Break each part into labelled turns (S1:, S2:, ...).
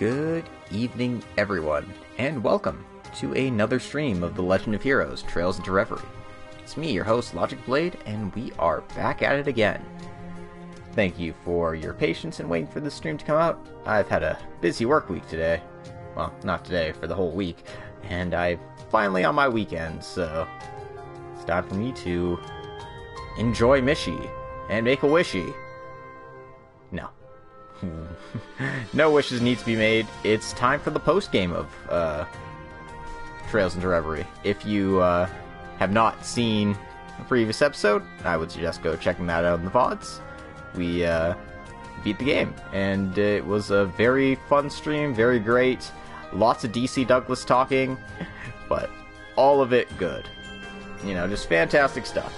S1: Good evening, everyone, and welcome to another stream of The Legend of Heroes, Trails into Reverie. It's me, your host, Logic Blade, and we are back at it again. Thank you for your patience and waiting for this stream to come out. I've had a busy work week today. Well, not today, for the whole week. And I'm finally on my weekend, so it's time for me to enjoy Mishi and make a wishy. No. No wishes need to be made. It's time for the post-game of Trails into Reverie. If you have not seen a previous episode, I would suggest go checking that out in the VODs. We beat the game, and it was a very fun stream, very great. Lots of DC Douglas talking, but all of it good. You know, just fantastic stuff.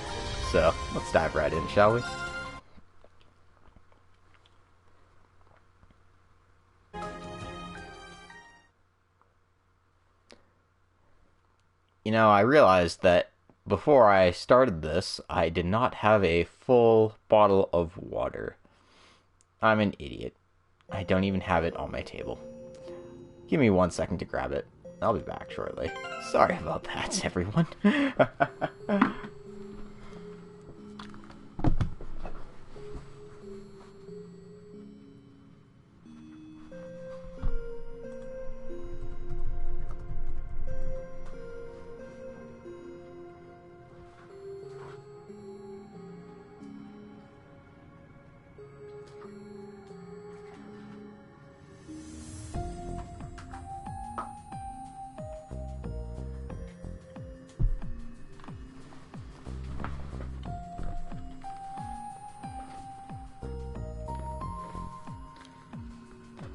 S1: So, let's dive right in, shall we? You know, I realized that before I started this, I did not have a full bottle of water. I'm an idiot. I don't even have it on my table. Give me 1 second to grab it. I'll be back shortly. Sorry about that, everyone.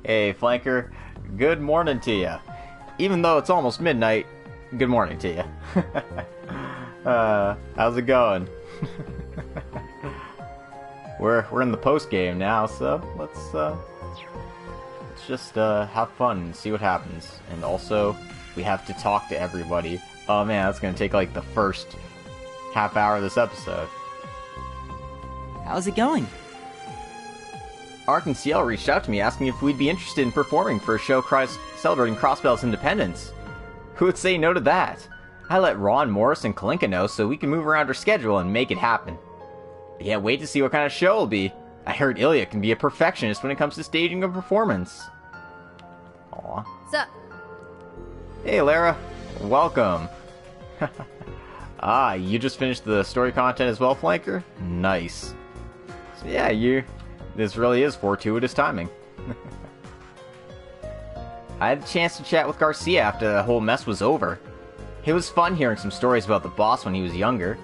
S1: Hey, Flanker. Good morning to you. Even though it's almost midnight, good morning to you. How's it going? We're in the post game now, so let's just have fun and see what happens. And also, we have to talk to everybody. Oh man, that's gonna take like the first half hour of this episode.
S2: How's it going?
S1: Ark and CL reached out to me asking if we'd be interested in performing for a show celebrating Crossbell's independence. Who would say no to that? I let Ron, Morris, and Kalinka know so we can move around our schedule and make it happen. I can't wait to see what kind of show it'll be. I heard Ilya can be a perfectionist when it comes to staging a performance. Aw.
S3: Sup?
S1: Hey, Lara. Welcome. You just finished the story content as well, Flanker? Nice. So yeah, this really is fortuitous timing. I had a chance to chat with Garcia after the whole mess was over. It was fun hearing some stories about the boss when he was younger.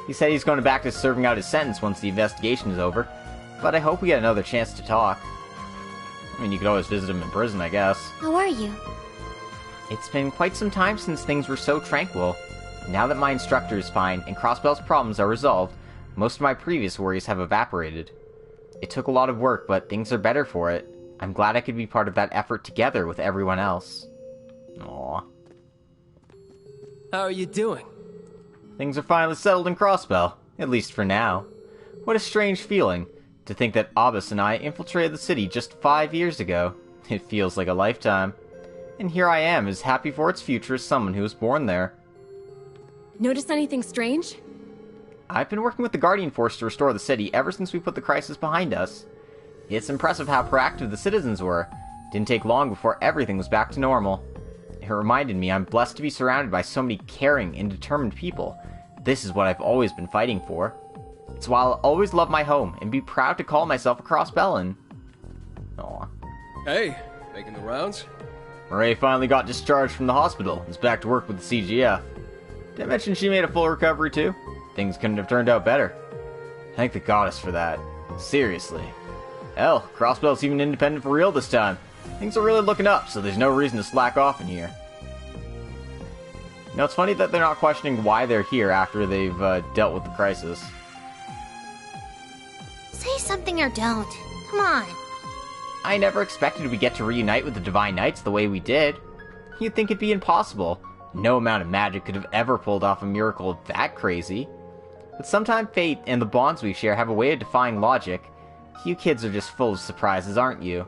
S1: He said he's going back to serving out his sentence once the investigation is over, but I hope we get another chance to talk. I mean, you could always visit him in prison, I guess.
S3: How are you?
S1: It's been quite some time since things were so tranquil. Now that my instructor is fine and Crossbell's problems are resolved, most of my previous worries have evaporated. It took a lot of work, but things are better for it. I'm glad I could be part of that effort together with everyone else. Aww.
S4: How are you doing?
S1: Things are finally settled in Crossbell, at least for now. What a strange feeling, to think that Abbas and I infiltrated the city just 5 years ago. It feels like a lifetime. And here I am, as happy for its future as someone who was born there.
S3: Notice anything strange?
S1: I've been working with the Guardian Force to restore the city ever since we put the crisis behind us. It's impressive how proactive the citizens were. Didn't take long before everything was back to normal. It reminded me I'm blessed to be surrounded by so many caring and determined people. This is what I've always been fighting for. It's why I'll always love my home and be proud to call myself a Crossbellan. Aw.
S4: Hey, making the rounds?
S1: Marie finally got discharged from the hospital and is back to work with the CGF. Did I mention she made a full recovery too? Things couldn't have turned out better. Thank the goddess for that. Seriously. Hell, Crossbell's even independent for real this time. Things are really looking up, so there's no reason to slack off in here. Now, it's funny that they're not questioning why they're here after they've dealt with the crisis.
S3: Say something or don't. Come on.
S1: I never expected we'd get to reunite with the Divine Knights the way we did. You'd think it'd be impossible. No amount of magic could have ever pulled off a miracle that crazy. But sometimes fate and the bonds we share have a way of defying logic. You kids are just full of surprises, aren't you?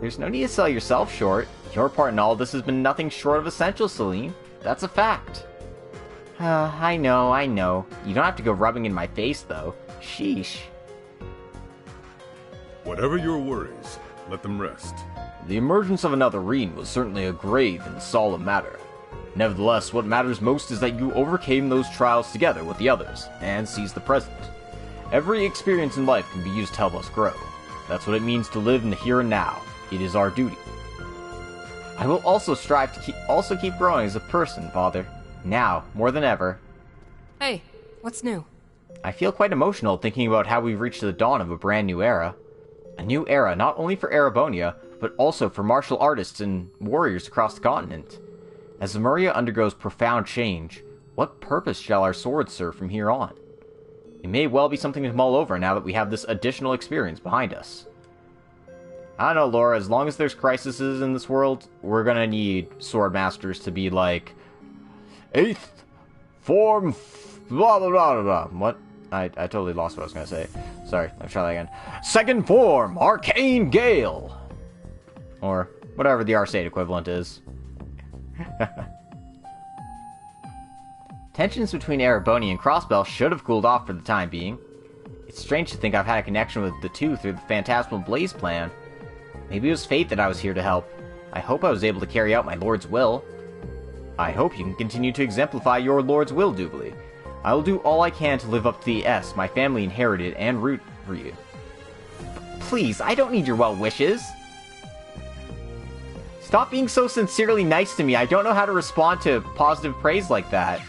S1: There's no need to sell yourself short. Your part in all this has been nothing short of essential, Celine. That's a fact. I know. You don't have to go rubbing in my face, though. Sheesh.
S5: Whatever your worries, let them rest.
S1: The emergence of another Reen was certainly a grave and solemn matter. Nevertheless, what matters most is that you overcame those trials together with the others, and seized the present. Every experience in life can be used to help us grow. That's what it means to live in the here and now. It is our duty. I will also strive to keep growing as a person, Father. Now, more than ever.
S6: Hey, what's new?
S1: I feel quite emotional thinking about how we've reached the dawn of a brand new era. A new era not only for Erebonia, but also for martial artists and warriors across the continent. As Lemuria undergoes profound change, what purpose shall our swords serve from here on? It may well be something to mull over now that we have this additional experience behind us. I don't know, Laura, as long as there's crises in this world, we're gonna need sword masters to be like, 8th form, blah blah blah blah. What? I totally lost what I was gonna say. Sorry, let's try that again. 2nd form, arcane gale! Or whatever the Arcade equivalent is. Tensions between Erebonia and Crossbell should have cooled off for the time being. It's strange to think I've had a connection with the two through the Phantasmal Blaze plan. Maybe it was fate that I was here to help. I hope I was able to carry out my Lord's will. I hope you can continue to exemplify your Lord's will, Doobly. I will do all I can to live up to the S my family inherited and root for you. Please, I don't need your well wishes. Stop being so sincerely nice to me. I don't know how to respond to positive praise like that.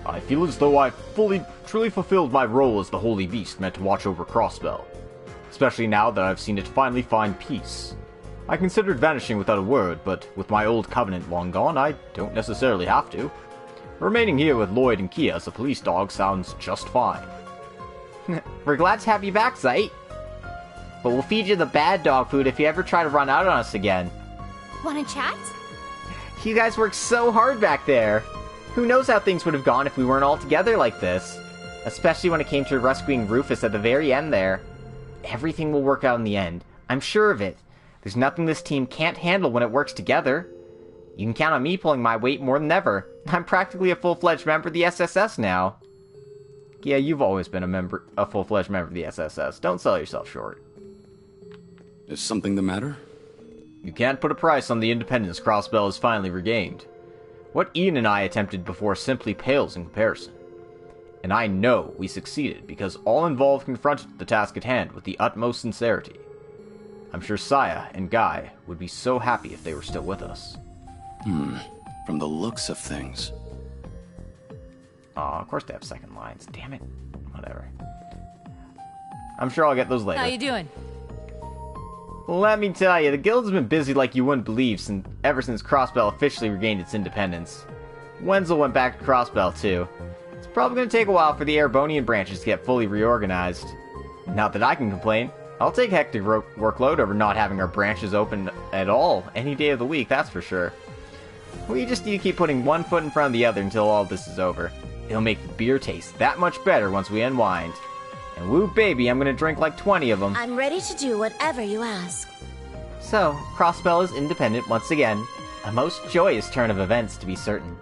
S1: I feel as though I've truly fulfilled my role as the Holy Beast meant to watch over Crossbell. Especially now that I've seen it finally find peace. I considered vanishing without a word, but with my old covenant long gone, I don't necessarily have to. Remaining here with Lloyd and Kia as a police dog sounds just fine. We're glad to have you back, Zite. But we'll feed you the bad dog food if you ever try to run out on us again.
S3: Wanna chat?
S1: You guys worked so hard back there. Who knows how things would have gone if we weren't all together like this? Especially when it came to rescuing Rufus at the very end there. Everything will work out in the end. I'm sure of it. There's nothing this team can't handle when it works together. You can count on me pulling my weight more than ever. I'm practically a full-fledged member of the SSS now. Yeah, you've always been a full-fledged member of the SSS. Don't sell yourself short.
S7: Is something the matter?
S1: You can't put a price on the independence Crossbell has finally regained. What Ian and I attempted before simply pales in comparison. And I know we succeeded because all involved confronted the task at hand with the utmost sincerity. I'm sure Saya and Guy would be so happy if they were still with us.
S7: From the looks of things.
S1: Aw, of course they have second lines. Damn it. Whatever. I'm sure I'll get those later.
S6: How you doing?
S1: Let me tell you, the guild's been busy like you wouldn't believe ever since Crossbell officially regained its independence. Wenzel went back to Crossbell too. It's probably going to take a while for the Erebonian branches to get fully reorganized. Not that I can complain. I'll take hectic workload over not having our branches open at all any day of the week, that's for sure. We just need to keep putting one foot in front of the other until all this is over. It'll make the beer taste that much better once we unwind. And woo baby, I'm gonna drink like 20 of them.
S8: I'm ready to do whatever you ask.
S1: So, Crossbell is independent once again. A most joyous turn of events, to be certain.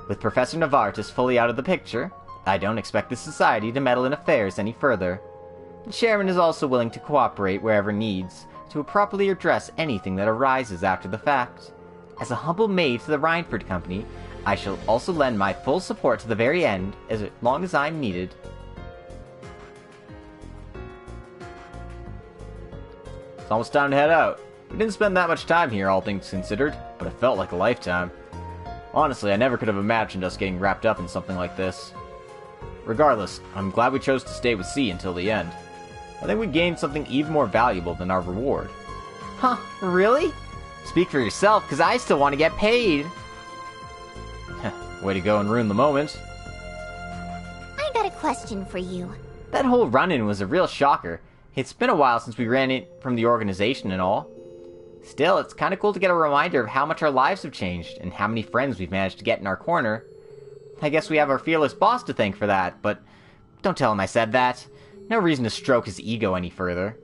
S1: With Professor Novartis fully out of the picture, I don't expect the Society to meddle in affairs any further. The Chairman is also willing to cooperate wherever needs, to properly address anything that arises after the fact. As a humble maid to the Rhineford Company, I shall also lend my full support to the very end, as long as I'm needed. It's almost time to head out. We didn't spend that much time here, all things considered, but it felt like a lifetime. Honestly, I never could have imagined us getting wrapped up in something like this. Regardless, I'm glad we chose to stay with C until the end. I think we gained something even more valuable than our reward. Huh, really? Speak for yourself, because I still want to get paid. Way to go and ruin the moment.
S3: I got a question for you.
S1: That whole run-in was a real shocker. It's been a while since we ran it from the organization and all. Still, it's kinda cool to get a reminder of how much our lives have changed, and how many friends we've managed to get in our corner. I guess we have our fearless boss to thank for that, but don't tell him I said that. No reason to stroke his ego any further.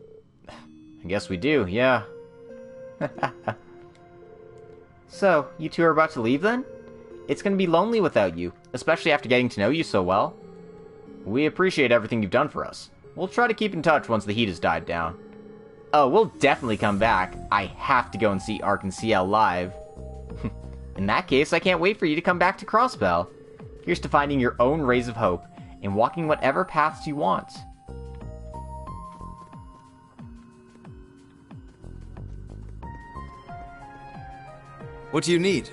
S1: I guess we do, yeah. So, you two are about to leave then? It's gonna be lonely without you, especially after getting to know you so well. We appreciate everything you've done for us. We'll try to keep in touch once the heat has died down. Oh, we'll definitely come back. I have to go and see Ark and CL live. In that case, I can't wait for you to come back to Crossbell. Here's to finding your own rays of hope, and walking whatever paths you want.
S4: What do you need?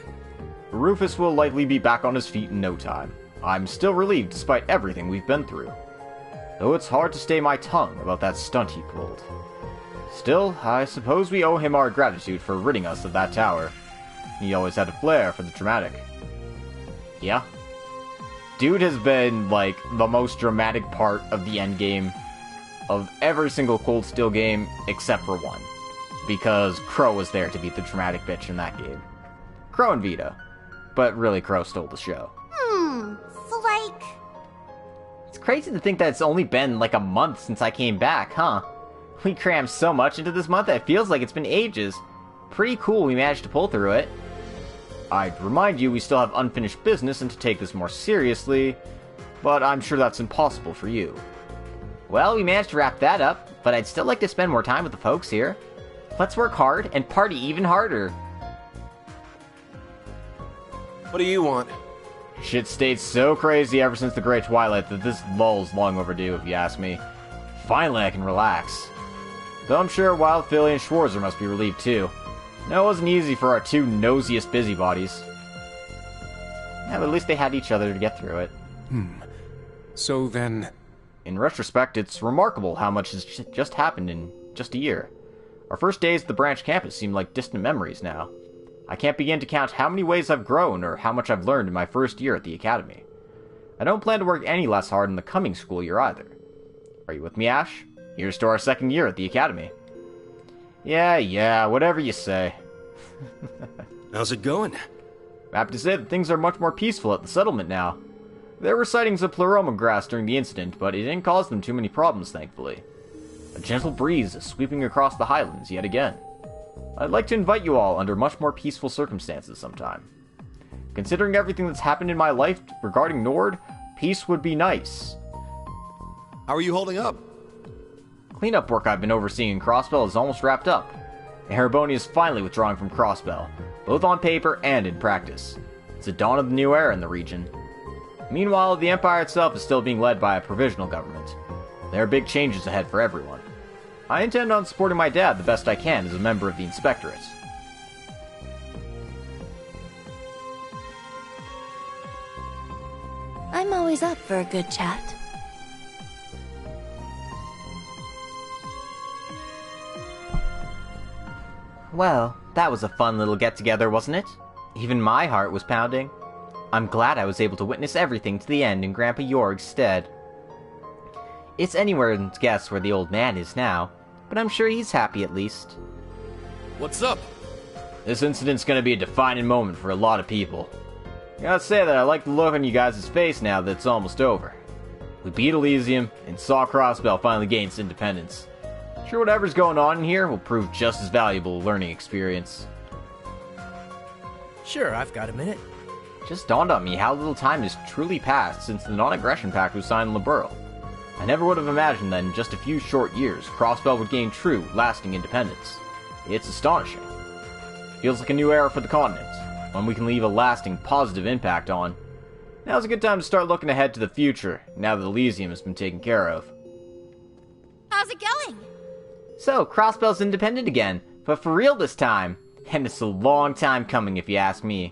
S1: Rufus will likely be back on his feet in no time. I'm still relieved despite everything we've been through. Though it's hard to stay my tongue about that stunt he pulled. Still, I suppose we owe him our gratitude for ridding us of that tower. He always had a flair for the dramatic. Yeah. Dude has been, like, the most dramatic part of the endgame of every single Cold Steel game except for one. Because Crow was there to be the dramatic bitch in that game. Crow and Vita. But really, Crow stole the show.
S3: So like...
S1: It's crazy to think that it's only been like a month since I came back, huh? We crammed so much into this month that it feels like it's been ages. Pretty cool we managed to pull through it. I'd remind you we still have unfinished business and to take this more seriously, but I'm sure that's impossible for you. Well, we managed to wrap that up, but I'd still like to spend more time with the folks here. Let's work hard and party even harder.
S4: What do you want?
S1: Shit stayed so crazy ever since the Great Twilight that this lull's long overdue, if you ask me. Finally, I can relax. Though I'm sure Wild Philly and Schwarzer must be relieved too. No, it wasn't easy for our two nosiest busybodies. Yeah, but at least they had each other to get through it.
S9: So then...
S1: In retrospect, it's remarkable how much has just happened in just a year. Our first days at the branch campus seem like distant memories now. I can't begin to count how many ways I've grown or how much I've learned in my first year at the academy. I don't plan to work any less hard in the coming school year either. Are you with me, Ash? Here's to our second year at the academy. Yeah, whatever you say.
S4: How's it going?
S1: I'm happy to say that things are much more peaceful at the settlement now. There were sightings of pleroma grass during the incident, but it didn't cause them too many problems, thankfully. A gentle breeze is sweeping across the highlands yet again. I'd like to invite you all under much more peaceful circumstances sometime. Considering everything that's happened in my life regarding Nord, peace would be nice.
S10: How are you holding up?
S1: Cleanup work I've been overseeing in Crossbell is almost wrapped up. Erebony is finally withdrawing from Crossbell, both on paper and in practice. It's the dawn of the new era in the region. Meanwhile, the Empire itself is still being led by a provisional government. There are big changes ahead for everyone. I intend on supporting my dad the best I can as a member of the Inspectorate.
S8: I'm always up for a good chat.
S1: Well, that was a fun little get-together, wasn't it? Even my heart was pounding. I'm glad I was able to witness everything to the end in Grandpa Jorg's stead. It's anyone's guess where the old man is now, but I'm sure he's happy at least.
S4: What's up?
S1: This incident's gonna be a defining moment for a lot of people. I gotta say that I like the look on you guys' face now that it's almost over. We beat Elysium, and saw Crossbell finally gain its independence. Sure, whatever's going on in here will prove just as valuable a learning experience.
S11: Sure, I've got a minute.
S1: It just dawned on me how little time has truly passed since the non-aggression pact was signed in Liberl. I never would have imagined that in just a few short years, Crossbell would gain true, lasting independence. It's astonishing. Feels like a new era for the continent, one we can leave a lasting, positive impact on. Now's a good time to start looking ahead to the future, now that Elysium has been taken care of.
S3: How's it going?
S1: So, Crossbell's independent again, but for real this time. And it's a long time coming if you ask me.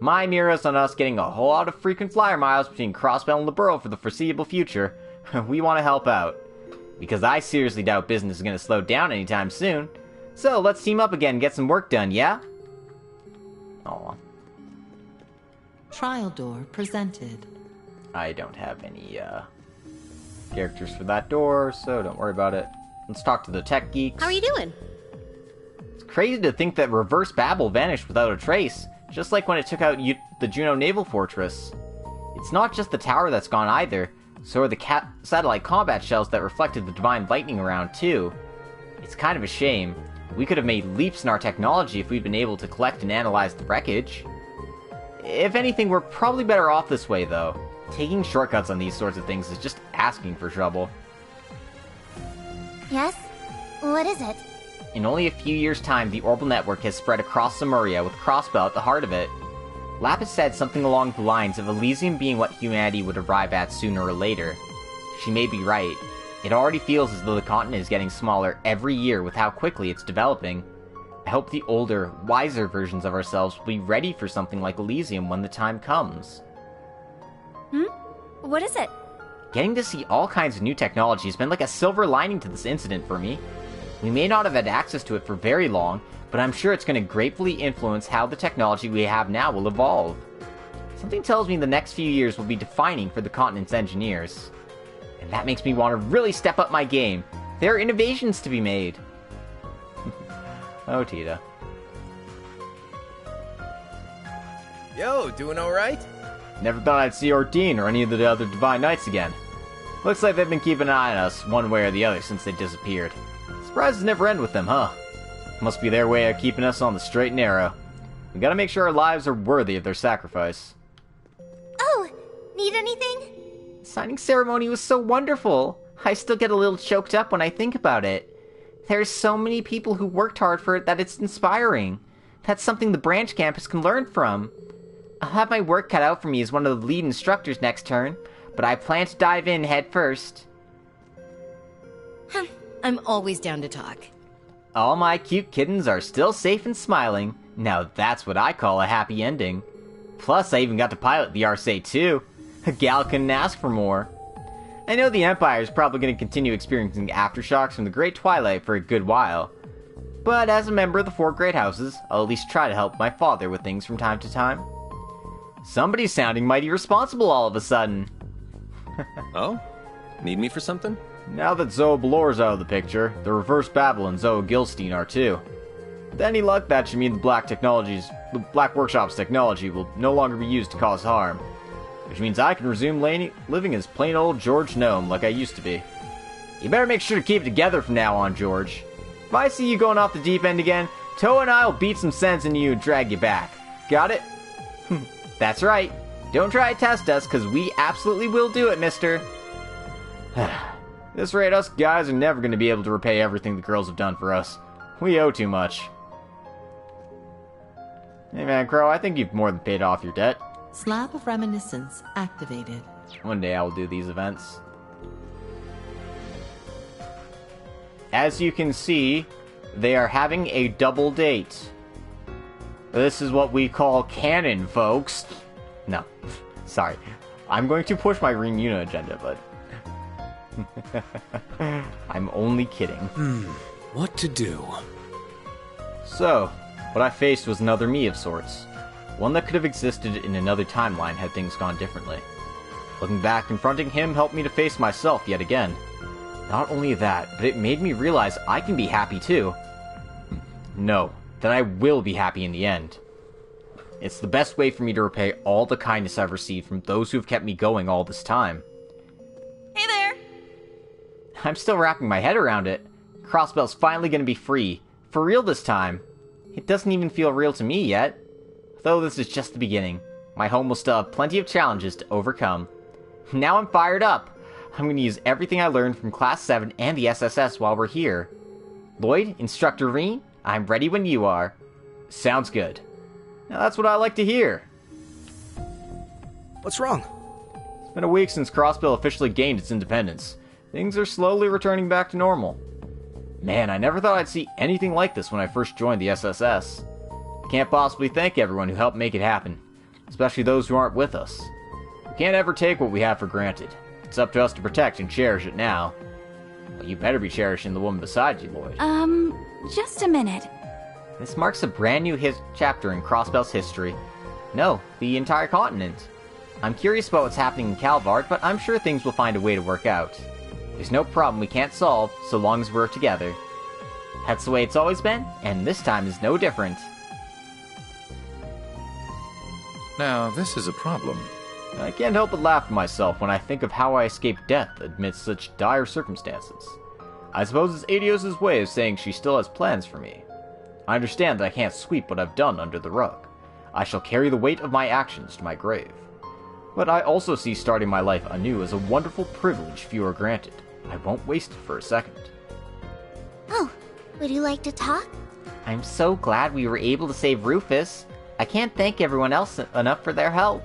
S1: My mirror's on us getting a whole lot of frequent flyer miles between Crossbell and Liberl for the foreseeable future. We want to help out. Because I seriously doubt business is going to slow down anytime soon. So, let's team up again and get some work done, yeah? Aw.
S12: Trial door presented.
S1: I don't have any, characters for that door, so don't worry about it. Let's talk to the tech geeks.
S3: How are you doing?
S1: It's crazy to think that Reverse Babel vanished without a trace, just like when it took out the Juno Naval Fortress. It's not just the tower that's gone either, so are the satellite combat shells that reflected the divine lightning around too. It's kind of a shame. We could have made leaps in our technology if we'd been able to collect and analyze the wreckage. If anything, we're probably better off this way though. Taking shortcuts on these sorts of things is just asking for trouble.
S3: Yes? What is it?
S1: In only a few years' time, the orbital network has spread across Samuria with Crossbell at the heart of it. Lapis said something along the lines of Elysium being what humanity would arrive at sooner or later. She may be right. It already feels as though the continent is getting smaller every year with how quickly it's developing. I hope the older, wiser versions of ourselves will be ready for something like Elysium when the time comes.
S8: What is it?
S1: Getting to see all kinds of new technology has been like a silver lining to this incident for me. We may not have had access to it for very long, but I'm sure it's going to gratefully influence how the technology we have now will evolve. Something tells me the next few years will be defining for the continent's engineers. And that makes me want to really step up my game. There are innovations to be made. Oh, Tita.
S11: Yo, doing alright?
S1: Never thought I'd see Ordean or any of the other Divine Knights again. Looks like they've been keeping an eye on us, one way or the other, since they disappeared. Surprises never end with them, huh? Must be their way of keeping us on the straight and narrow. We gotta make sure our lives are worthy of their sacrifice.
S3: Oh, need anything?
S1: The signing ceremony was so wonderful. I still get a little choked up when I think about it. There's so many people who worked hard for it that it's inspiring. That's something the branch campus can learn from. I'll have my work cut out for me as one of the lead instructors next term, but I plan to dive in head first.
S12: I'm always down to talk.
S1: All my cute kittens are still safe and smiling. Now that's what I call a happy ending. Plus, I even got to pilot the Arcee too. A gal couldn't ask for more. I know the Empire is probably going to continue experiencing aftershocks from the Great Twilight for a good while. But as a member of the 4 Great Houses, I'll at least try to help my father with things from time to time. Somebody's sounding mighty responsible all of a sudden.
S11: Oh? Need me for something?
S1: Now that Zoe Balor's out of the picture, the Reverse Babel and Zoe Gilstein are too. With any luck, that should mean the Black Workshop's technology will no longer be used to cause harm. Which means I can resume living as plain old George Gnome like I used to be. You better make sure to keep it together from now on, George. If I see you going off the deep end again, Toa and I will beat some sense into you and drag you back. Got it? That's right. Don't try to test us, because we absolutely will do it, mister. At this rate, us guys are never going to be able to repay everything the girls have done for us. We owe too much. Hey man, Crow, I think you've more than paid off your debt.
S13: Slab of Reminiscence activated.
S1: One day I will do these events. As you can see, they are having a double date. This is what we call canon, folks. No, sorry. I'm going to push my Green Una agenda, but... I'm only kidding.
S11: What to do?
S1: So, what I faced was another me of sorts. One that could have existed in another timeline had things gone differently. Looking back, confronting him helped me to face myself yet again. Not only that, but it made me realize I can be happy too. No, that I will be happy in the end. It's the best way for me to repay all the kindness I've received from those who have kept me going all this time.
S3: Hey there!
S1: I'm still wrapping my head around it. Crossbell's finally gonna be free. For real this time. It doesn't even feel real to me yet. Though this is just the beginning. My home will still have plenty of challenges to overcome. Now I'm fired up. I'm going to use everything I learned from Class 7 and the SSS while we're here. Lloyd, Instructor Reen, I'm ready when you are. Sounds good. Now that's what I like to hear.
S11: What's wrong?
S1: It's been a week since Crossbell officially gained its independence. Things are slowly returning back to normal. Man, I never thought I'd see anything like this when I first joined the SSS. I can't possibly thank everyone who helped make it happen, especially those who aren't with us. We can't ever take what we have for granted. It's up to us to protect and cherish it now. Well, you better be cherishing the woman beside you, Lloyd.
S8: Just a minute.
S1: This marks a brand new chapter in Crossbell's history. No, the entire continent. I'm curious about what's happening in Calvard, but I'm sure things will find a way to work out. There's no problem we can't solve so long as we're together. That's the way it's always been, and this time is no different.
S5: Now, this is a problem.
S1: I can't help but laugh at myself when I think of how I escaped death amidst such dire circumstances. I suppose it's Adios' way of saying she still has plans for me. I understand that I can't sweep what I've done under the rug. I shall carry the weight of my actions to my grave. But I also see starting my life anew as a wonderful privilege few are granted. I won't waste it for a second.
S3: Oh, would you like to talk?
S2: I'm so glad we were able to save Rufus. I can't thank everyone else enough for their help.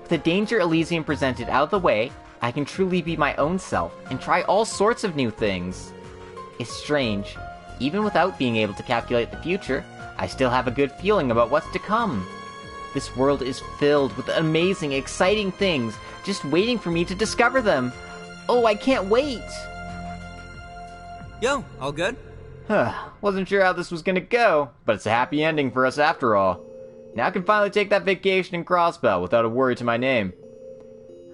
S2: With the danger Elysium presented out of the way, I can truly be my own self and try all sorts of new things. It's strange. Even without being able to calculate the future, I still have a good feeling about what's to come. This world is filled with amazing, exciting things, just waiting for me to discover them. Oh, I can't wait! Yo, all good?
S1: Wasn't sure how this was gonna go, but it's a happy ending for us after all. Now I can finally take that vacation in Crossbell without a worry to my name.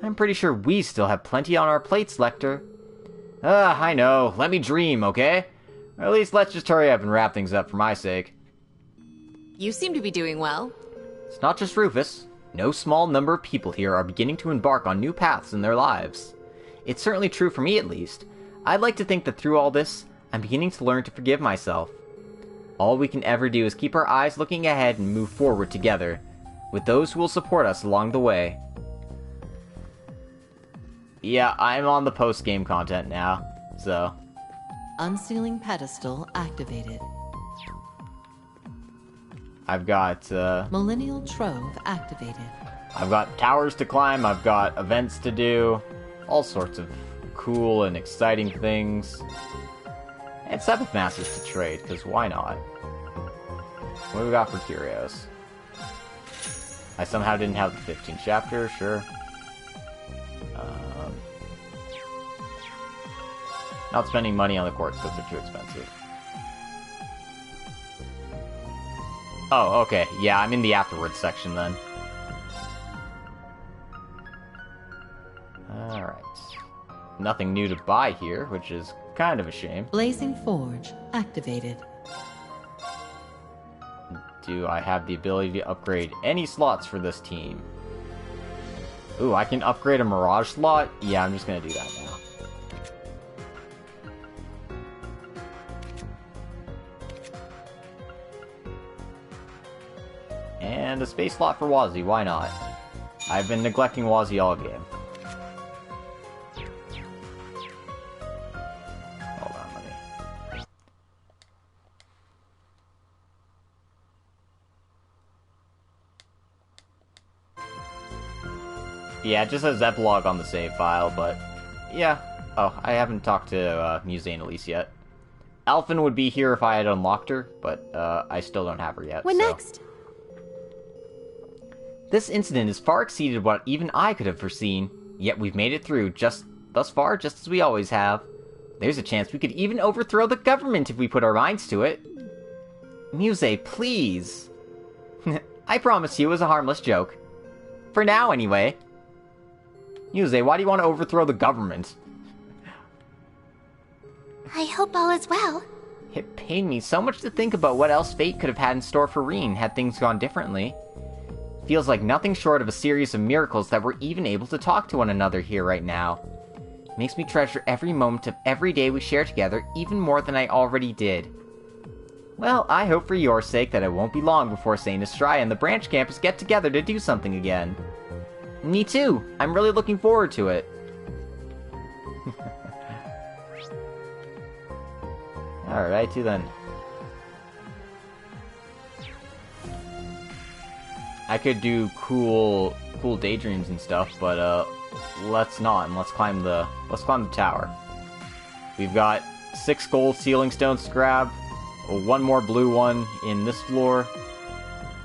S1: I'm pretty sure we still have plenty on our plates, Lecter. I know. Let me dream, okay? Or at least let's just hurry up and wrap things up for my sake.
S12: You seem to be doing well.
S1: It's not just Rufus. No small number of people here are beginning to embark on new paths in their lives. It's certainly true for me, at least. I'd like to think that through all this, I'm beginning to learn to forgive myself. All we can ever do is keep our eyes looking ahead and move forward together, with those who will support us along the way. Yeah, I'm on the post-game content now, so...
S13: Unsealing pedestal activated.
S1: I've got,
S13: Millennial Trove activated.
S1: I've got towers to climb, I've got events to do, all sorts of cool and exciting things. And Seventh Masters to trade, because why not? What do we got for Curios? I somehow didn't have the 15th chapter, sure. Not spending money on the quartz because they're too expensive. Oh, okay. Yeah, I'm in the afterwards section then. Alright. Nothing new to buy here, which is kind of a shame.
S13: Blazing Forge activated.
S1: Do I have the ability to upgrade any slots for this team? Ooh, I can upgrade a Mirage slot? Yeah, I'm just gonna do that now. And a space slot for Wazzy, why not? I've been neglecting Wazzy all game. Hold on, let me... Yeah, it just says epilogue on the save file, but... Yeah. Oh, I haven't talked to Muse and Elise yet. Alphen would be here if I had unlocked her, but I still don't have her yet.
S3: What next?
S2: This incident has far exceeded what even I could have foreseen, yet we've made it through thus far, just as we always have. There's a chance we could even overthrow the government if we put our minds to it. Muse, please. I promise you it was a harmless joke. For now, anyway.
S1: Muse, why do you want to overthrow the government?
S3: I hope all is well.
S2: It pained me so much to think about what else fate could have had in store for Reen had things gone differently. Feels like nothing short of a series of miracles that we're even able to talk to one another here right now. Makes me treasure every moment of every day we share together even more than I already did. Well, I hope for your sake that it won't be long before Saint Estraya and the branch campus get together to do something again. Me too. I'm really looking forward to it.
S1: Alrighty then. I could do cool daydreams and stuff, but let's not, and let's climb the tower. We've got 6 gold ceiling stones to grab, 1 more blue one in this floor,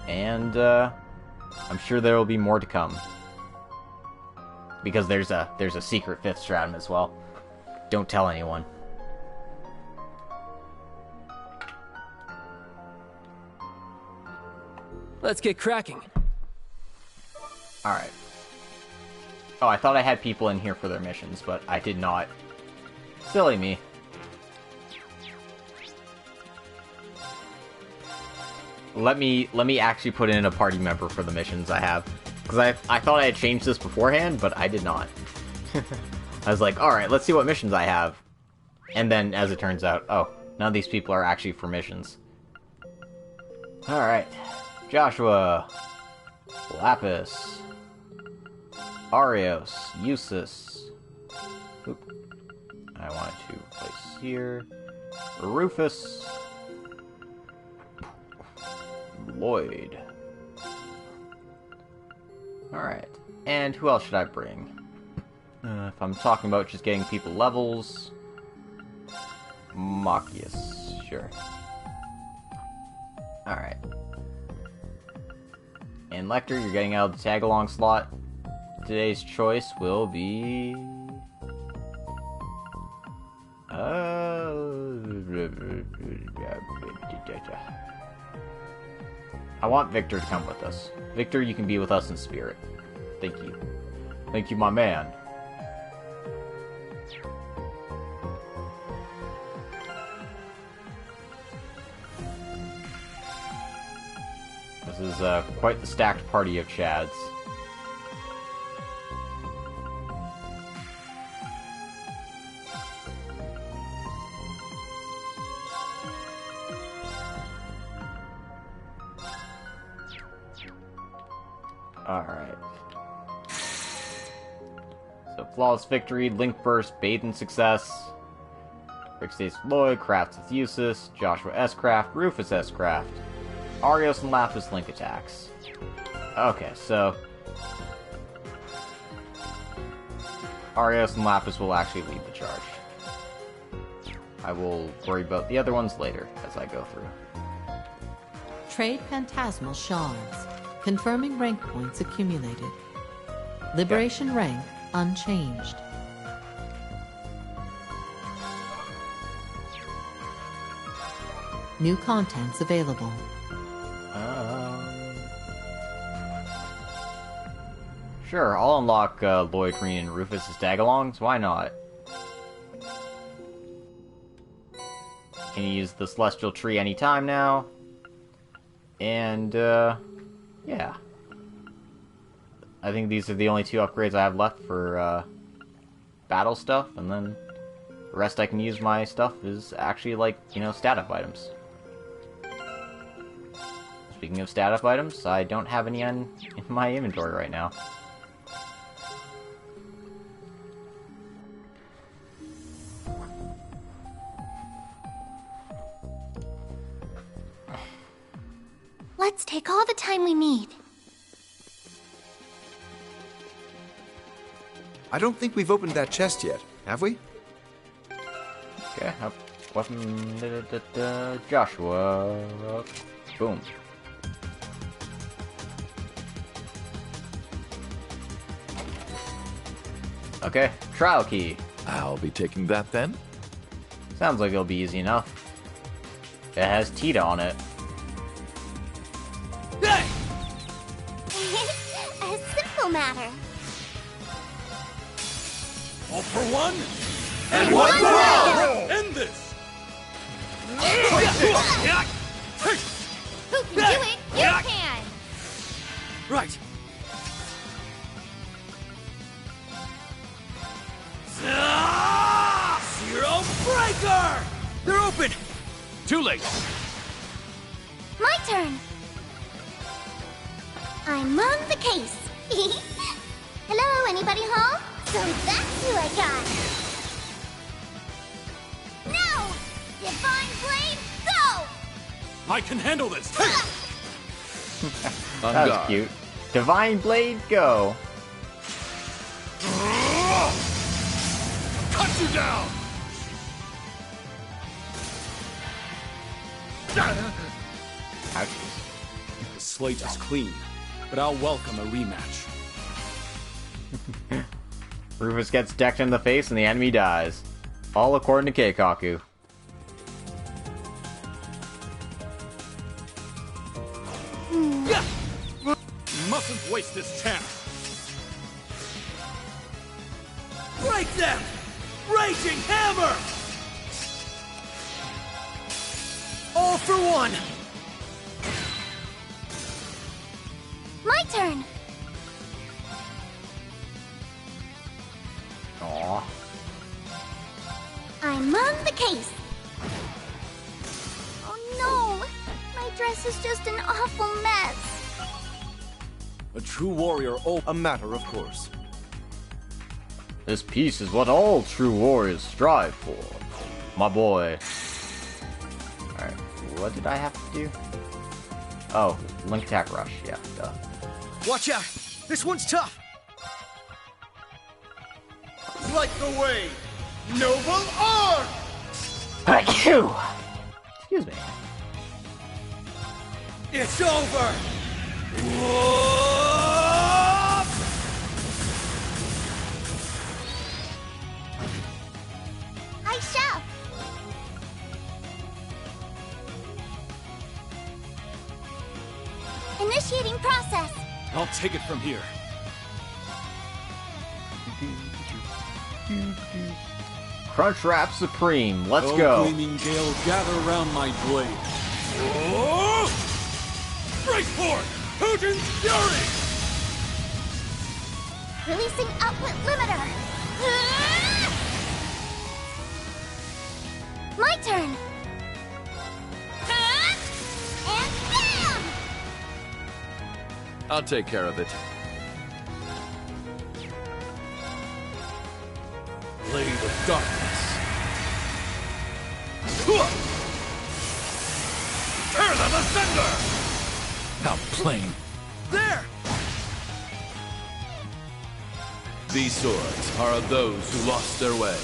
S1: and I'm sure there will be more to come. Because there's a secret 5th stratum as well. Don't tell anyone.
S11: Let's get cracking.
S1: Alright. Oh, I thought I had people in here for their missions, but I did not.
S2: Silly me. Let me actually put in a party member for the missions I have. Because I thought I had changed this beforehand, but I did not. I was like, alright, let's see what missions I have. And then, as it turns out, oh, none of these people are actually for missions. Alright. Joshua. Lapis. Arios. Eustace. Oop. I want to place here. Rufus. Lloyd. Alright. And who else should I bring? If I'm talking about just getting people levels... Machias. Sure. Alright. And Lecter, you're getting out of the tag-along slot. Today's choice will be... I want Victor to come with us. Victor, you can be with us in spirit. Thank you. Thank you, my man. This is quite the stacked party of Chads. Alright. So, Flawless Victory, Link Burst, Bathe in Success, Rick stays with Lloyd, Crafts with Eustace, Joshua S-Craft, Rufus S-Craft, Arios and Lapis Link attacks. Okay, so... Arios and Lapis will actually lead the charge. I will worry about the other ones later as I go through.
S13: Trade Phantasmal Shards. Confirming rank points accumulated. Liberation rank unchanged. New contents available.
S2: Sure, I'll unlock Lloyd, Green, and Rufus as tagalongs. Why not? Can use the Celestial Tree anytime now. And, yeah. I think these are the only two upgrades I have left for battle stuff, and then the rest I can use my stuff is actually, like, you know, stat-up items. Speaking of stat-up items, I don't have any in my inventory right now.
S3: Let's take all the time we need.
S10: I don't think we've opened that chest yet, have we?
S2: Okay, weapon... Joshua... Boom. Okay, trial key.
S5: I'll be taking that then.
S2: Sounds like it'll be easy enough. It has Tita on it.
S3: A simple matter.
S4: All for one, and one for all! End this!
S3: Who can do it? You can!
S4: Right. Zero Breaker! They're open! Too late.
S3: My turn. I'm on the case. Hello, anybody home? So that's who I got. Now, Divine Blade, go!
S4: I can handle this.
S2: That was cute. Divine Blade, go!
S4: Cut you down!
S2: Ouchies.
S11: The slate is clean, but I'll welcome a rematch.
S2: Rufus gets decked in the face and the enemy dies. All according to Keikaku.
S4: Mustn't waste this chance. Break them! Raging Hammer! All for one!
S3: My turn!
S2: Aww.
S3: I'm on the case! Oh no! My dress is just an awful mess!
S11: A true warrior,
S10: A matter of course.
S1: This peace is what all true warriors strive for. My boy. Alright, what did I have to do? Oh, link attack rush, yeah, duh.
S4: Watch out! This one's tough! Like the way! Noble arm!
S1: Excuse me.
S4: It's over!
S3: I shall! Initiating process!
S11: I'll take it from here.
S1: Crunchwrap Supreme, let's
S11: Oh,
S1: go.
S11: Gleaming Gale, gather round my blade.
S4: Oh! Break forth! Putin's Fury!
S3: Releasing output limiter! My turn! And bam!
S5: I'll take care of it.
S11: Blade of Darkness.
S4: Tear them asunder!
S5: How plain.
S4: There!
S5: These swords are of those who lost their way.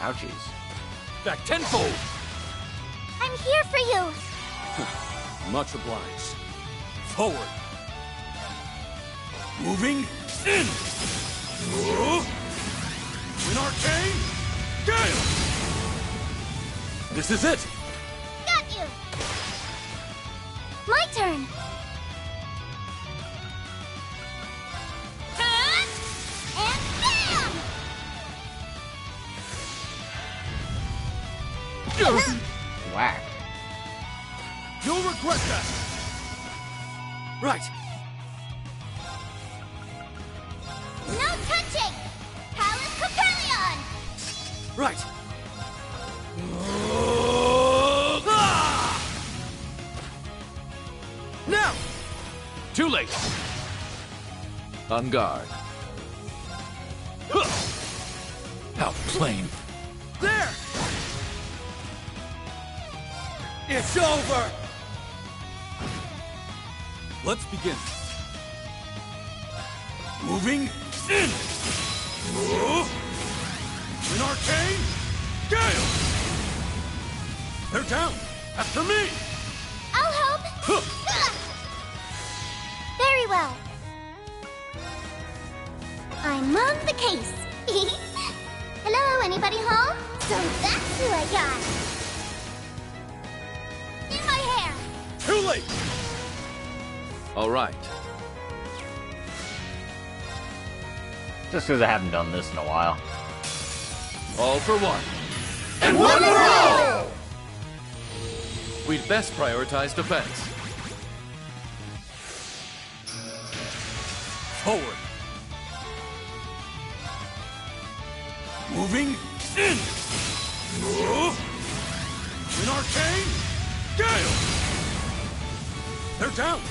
S1: Ouchies.
S11: Back tenfold!
S3: I'm here for you!
S11: Much obliged. Forward. Moving in!
S4: Win Arcane! Gale!
S11: This is it!
S3: Got you! My turn! And bam!
S1: Whack.
S4: You'll regret that!
S11: Right!
S3: No touching! Palace Capellion!
S11: Right!
S4: Now!
S5: Too late! On guard. How plain.
S4: There! It's over!
S11: Let's begin.
S4: Moving in! Win Arcane! Gale! They're down! After me!
S3: I'll help! Very well. I'm on the case. Hello, anybody home? So that's who I got. In my hair.
S4: Too late!
S5: All right.
S1: Just because I haven't done this in a while.
S5: All for one.
S4: And one for all!
S5: We'd best prioritize defense.
S11: Forward.
S4: Moving in! Win Arcane! Gale! They're down!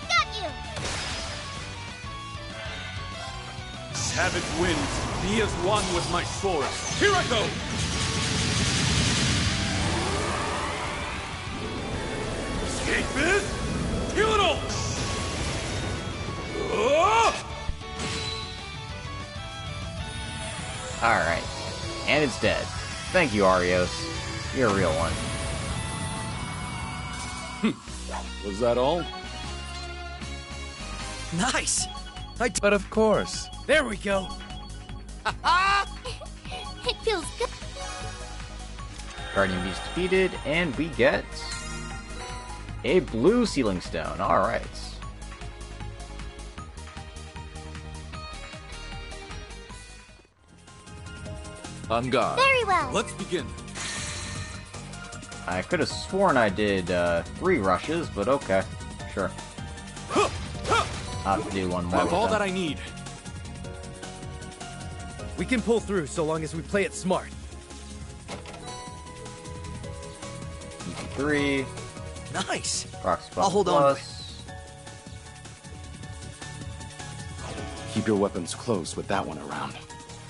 S3: Got you!
S11: Savage winds, be as one with my sword.
S4: Here I go! Escape is... Heal it all!
S1: Alright. And it's dead. Thank you, Arios. You're a real one.
S11: Was that all?
S4: Nice!
S5: But of course.
S4: There we go!
S3: It feels good.
S1: Guardian Beast defeated, and we get a blue Sealing Stone. Alright.
S5: On guard.
S3: Very well.
S11: Let's begin.
S1: I could have sworn I did 3 rushes, but okay. Sure. I'll have to do one more.
S11: I have all
S1: then.
S11: that I need.
S14: We can pull through so long as we play it smart.
S1: 3.
S14: Nice.
S1: I'll
S14: hold on to it.
S7: Keep your weapons close with that one around.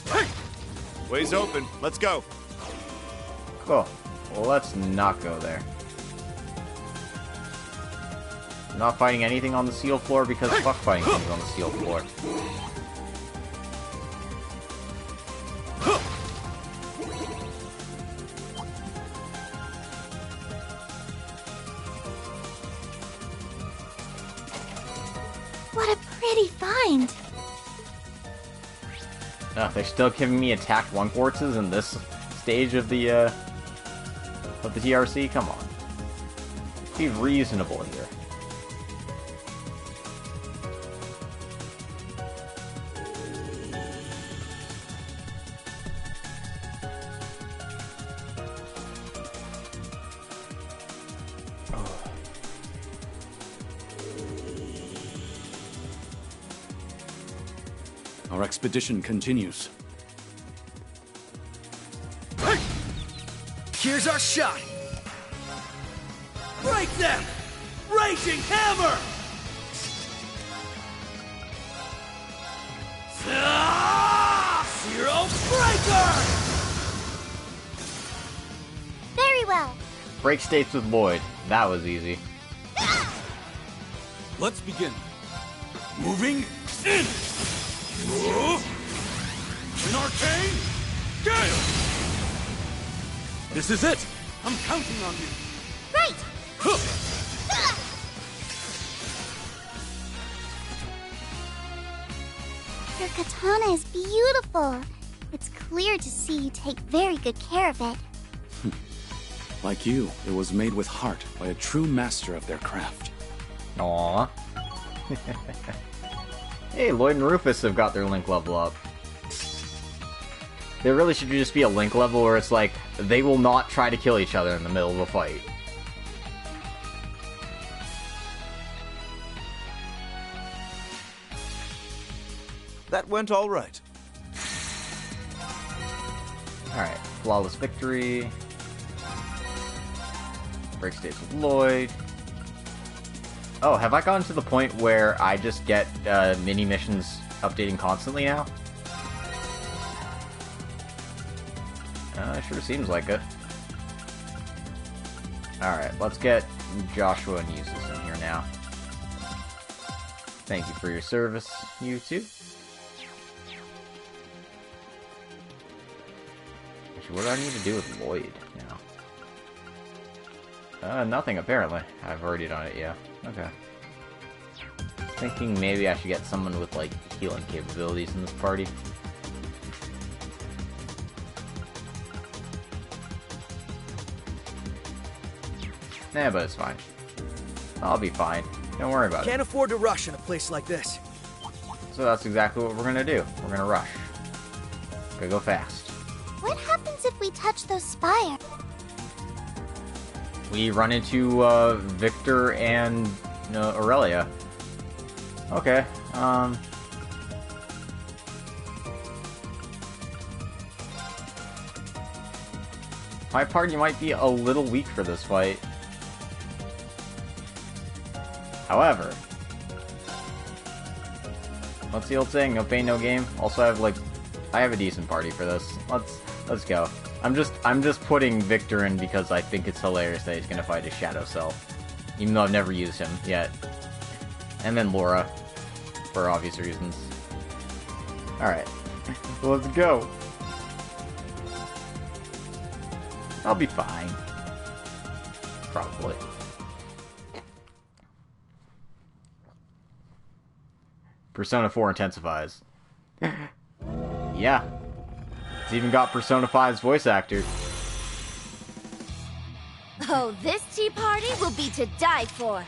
S10: Hey! Way's open. Let's go.
S1: Cool. Well, let's not go there. I'm not fighting anything on the sealed floor because fuck fighting things on the sealed floor.
S3: What a pretty find.
S1: They're still giving me attack 1 quartzes in this stage of the TRC? Come on. Be reasonable here.
S7: Our expedition continues.
S14: Here's our shot.
S11: Break them! Raging hammer! Zero breaker!
S3: Very well.
S1: Break states with Lloyd. That was easy.
S11: Let's begin. Moving in! An arcane gale! This is it! I'm counting on you!
S3: Right! Your katana is beautiful. It's clear to see you take very good care of it.
S7: Like you, it was made with heart by a true master of their craft.
S1: Aww. Hey, Lloyd and Rufus have got their link level up. There really should just be a link level where it's like, they will not try to kill each other in the middle of a fight.
S10: That went all right.
S1: Alright, flawless victory. Break states with Lloyd. Oh, have I gotten to the point where I just get mini missions updating constantly now? Sure seems like it. Alright, let's get Joshua and Eustace in here now. Thank you for your service, you two. Actually, what do I need to do with Lloyd now? Nothing, apparently. I've already done it, yeah. Okay. Thinking maybe I should get someone with, like, healing capabilities in this party. Nah, but it's fine. I'll be fine. Don't worry about it.
S14: Can't afford to rush in a place like this.
S1: So that's exactly what we're gonna do. We're gonna rush. Gotta go fast.
S3: What happens if we touch those spires?
S1: We run into Victor and Aurelia. Okay. My party might be a little weak for this fight. However, what's the old saying? No pain, no game. Also, I have a decent party for this. Let's go. I'm just putting Victor in because I think it's hilarious that he's gonna fight his shadow self, even though I've never used him yet. And then Laura, for obvious reasons. All right, let's go. I'll be fine. Probably. Persona 4 intensifies. Yeah. It's even got Persona 5's voice actor.
S3: Oh, this tea party will be to die for.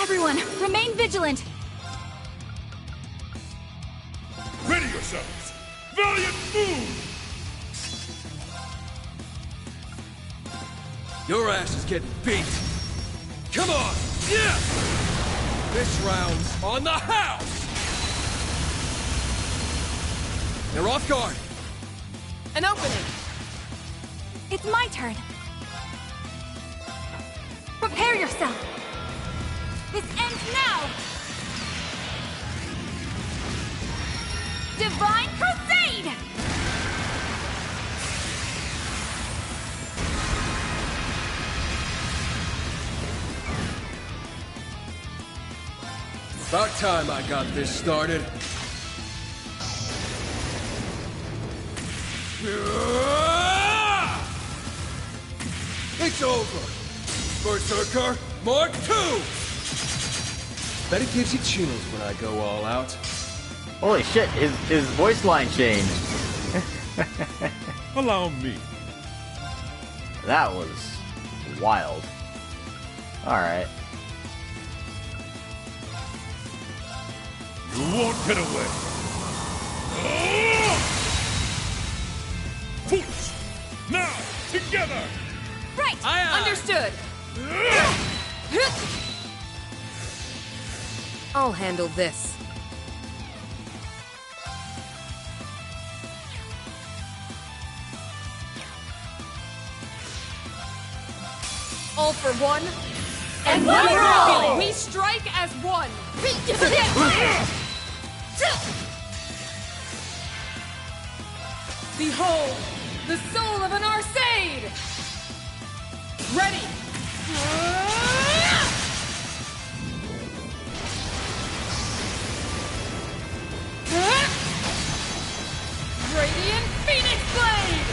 S8: Everyone, remain vigilant.
S4: Ready yourselves! Valiant move!
S11: Your ass is getting beat. Come on! Yeah! This round's on the house! They're off guard.
S6: An opening.
S8: It's my turn. Prepare yourself. This ends now. Divine Crusade!
S11: About time I got this started. It's over! Berserker Mark II! Bet it gives you chills when I go all out.
S1: Holy shit, his voice line changed.
S4: Allow me.
S1: That was wild. Alright.
S4: You won't get away. Fools! Now, together!
S6: Right!
S11: Aye, aye.
S6: Understood! I'll handle this. All for one, and one for all! We strike as one! Behold, the soul of an Arcade! Ready! Radiant Phoenix Blade!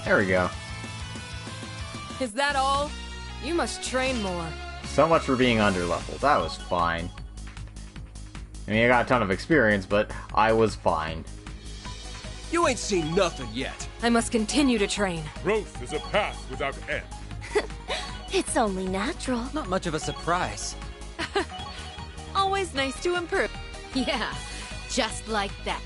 S1: There we go.
S6: Is that all? You must train more.
S1: So much for being underleveled. That was fine. I mean, I got a ton of experience, but I was fine.
S11: You ain't seen nothing yet.
S6: I must continue to train.
S4: Growth is a path without end.
S3: It's only natural.
S14: Not much of a surprise.
S12: Always nice to improve.
S8: Yeah, just like that.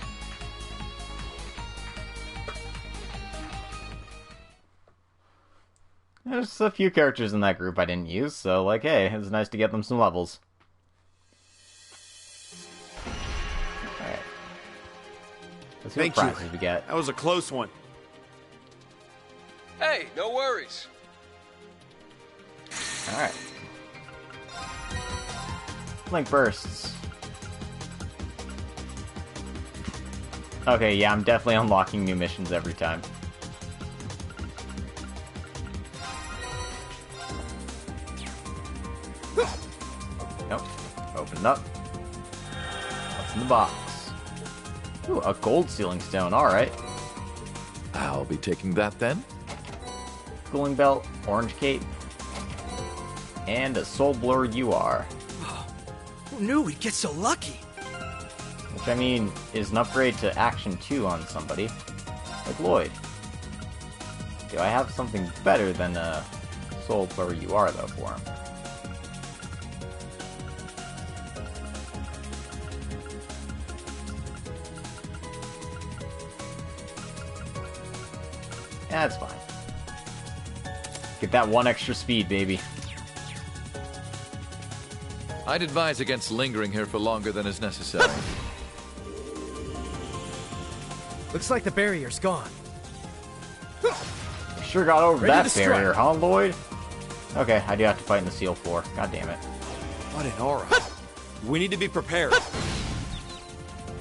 S1: There's a few characters in that group I didn't use, so like, hey, it's nice to get them some levels. Alright. Let's see what prizes we get.
S10: That was a close one.
S11: Hey, no worries.
S1: Alright. Link bursts. Okay, yeah, I'm definitely unlocking new missions every time. Nope. Open it up. What's in the box? Ooh, a gold sealing stone. Alright.
S5: I'll be taking that then.
S1: Cooling belt, orange cape, and a soul blur UR.
S14: Who knew we'd get so lucky?
S1: Which, I mean, is an upgrade to Action 2 on somebody. Like Lloyd. Do I have something better than a soul blur UR, though, for him? Yeah, that's fine. Get that one extra speed, baby.
S5: I'd advise against lingering here for longer than is necessary.
S14: Looks like the barrier's gone.
S1: Sure got over
S14: Ready
S1: that
S14: to strike.
S1: barrier, huh, Lloyd? Okay, I do have to fight in the Seal 4. God damn it.
S10: What an aura. We need to be prepared.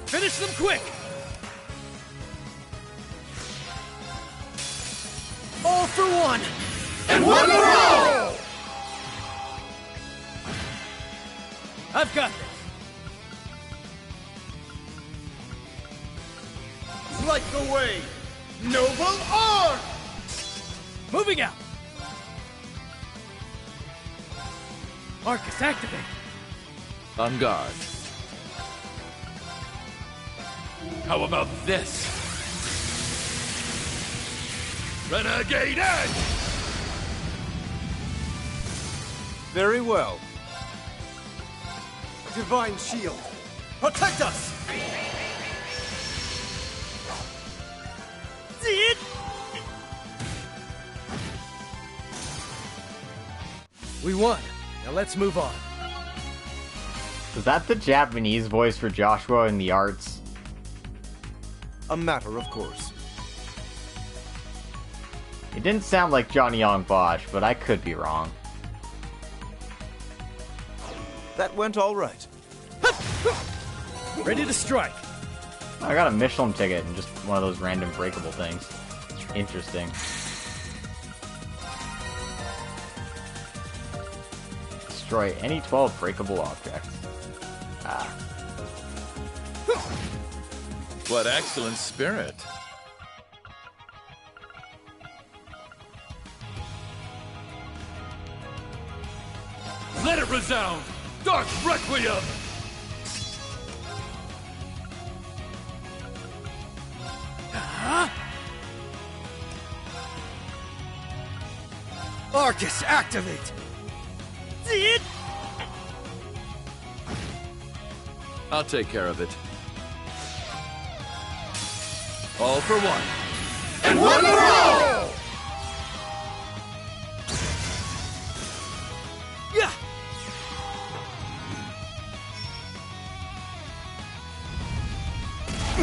S14: Finish them quick! All for one!
S4: And one for all!
S14: I've got this.
S4: Light the way, noble art!
S14: Moving out! Arcus, activate!
S5: On guard.
S11: How about this? Renegade Edge!
S10: Very well.
S14: Divine Shield! Protect us! See it? We won. Now let's move on.
S2: Is that the Japanese voice for Joshua in the arts?
S10: A matter of course.
S2: It didn't sound like Johnny Yong Bosch, but I could be wrong.
S10: That went all right.
S14: Ready to strike.
S2: I got a Michelin ticket and just one of those random breakable things. Interesting. Destroy any 12 breakable objects. Ah.
S5: What excellent spirit.
S4: Let it resound! Dark Requiem!
S14: Arcus, activate! See it?
S5: I'll take care of it.
S4: All for one.
S11: And one for all!
S14: Yeah!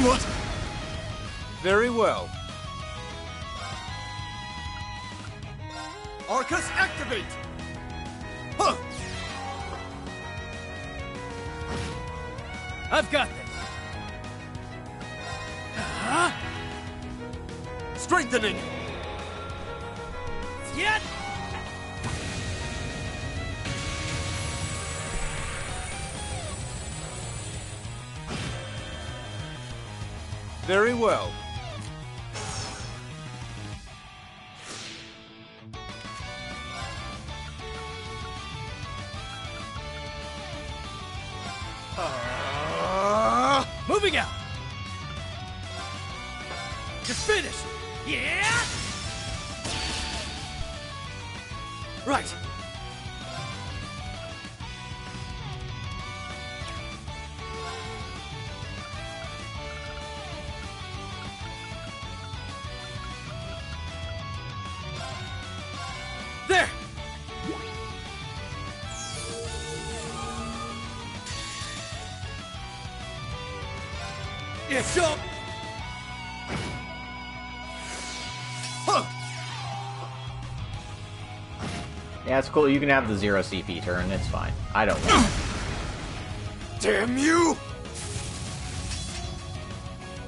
S10: What? Very well.
S11: Arcus, activate! Huh!
S14: I've got this.
S11: Strengthening!
S14: Yet!
S10: Very well.
S14: Moving out! You're finished! Yeah! Right. There! It's up!
S2: Yeah, it's cool. You can have the 0 CP turn. It's fine. I don't want it.
S11: Damn you!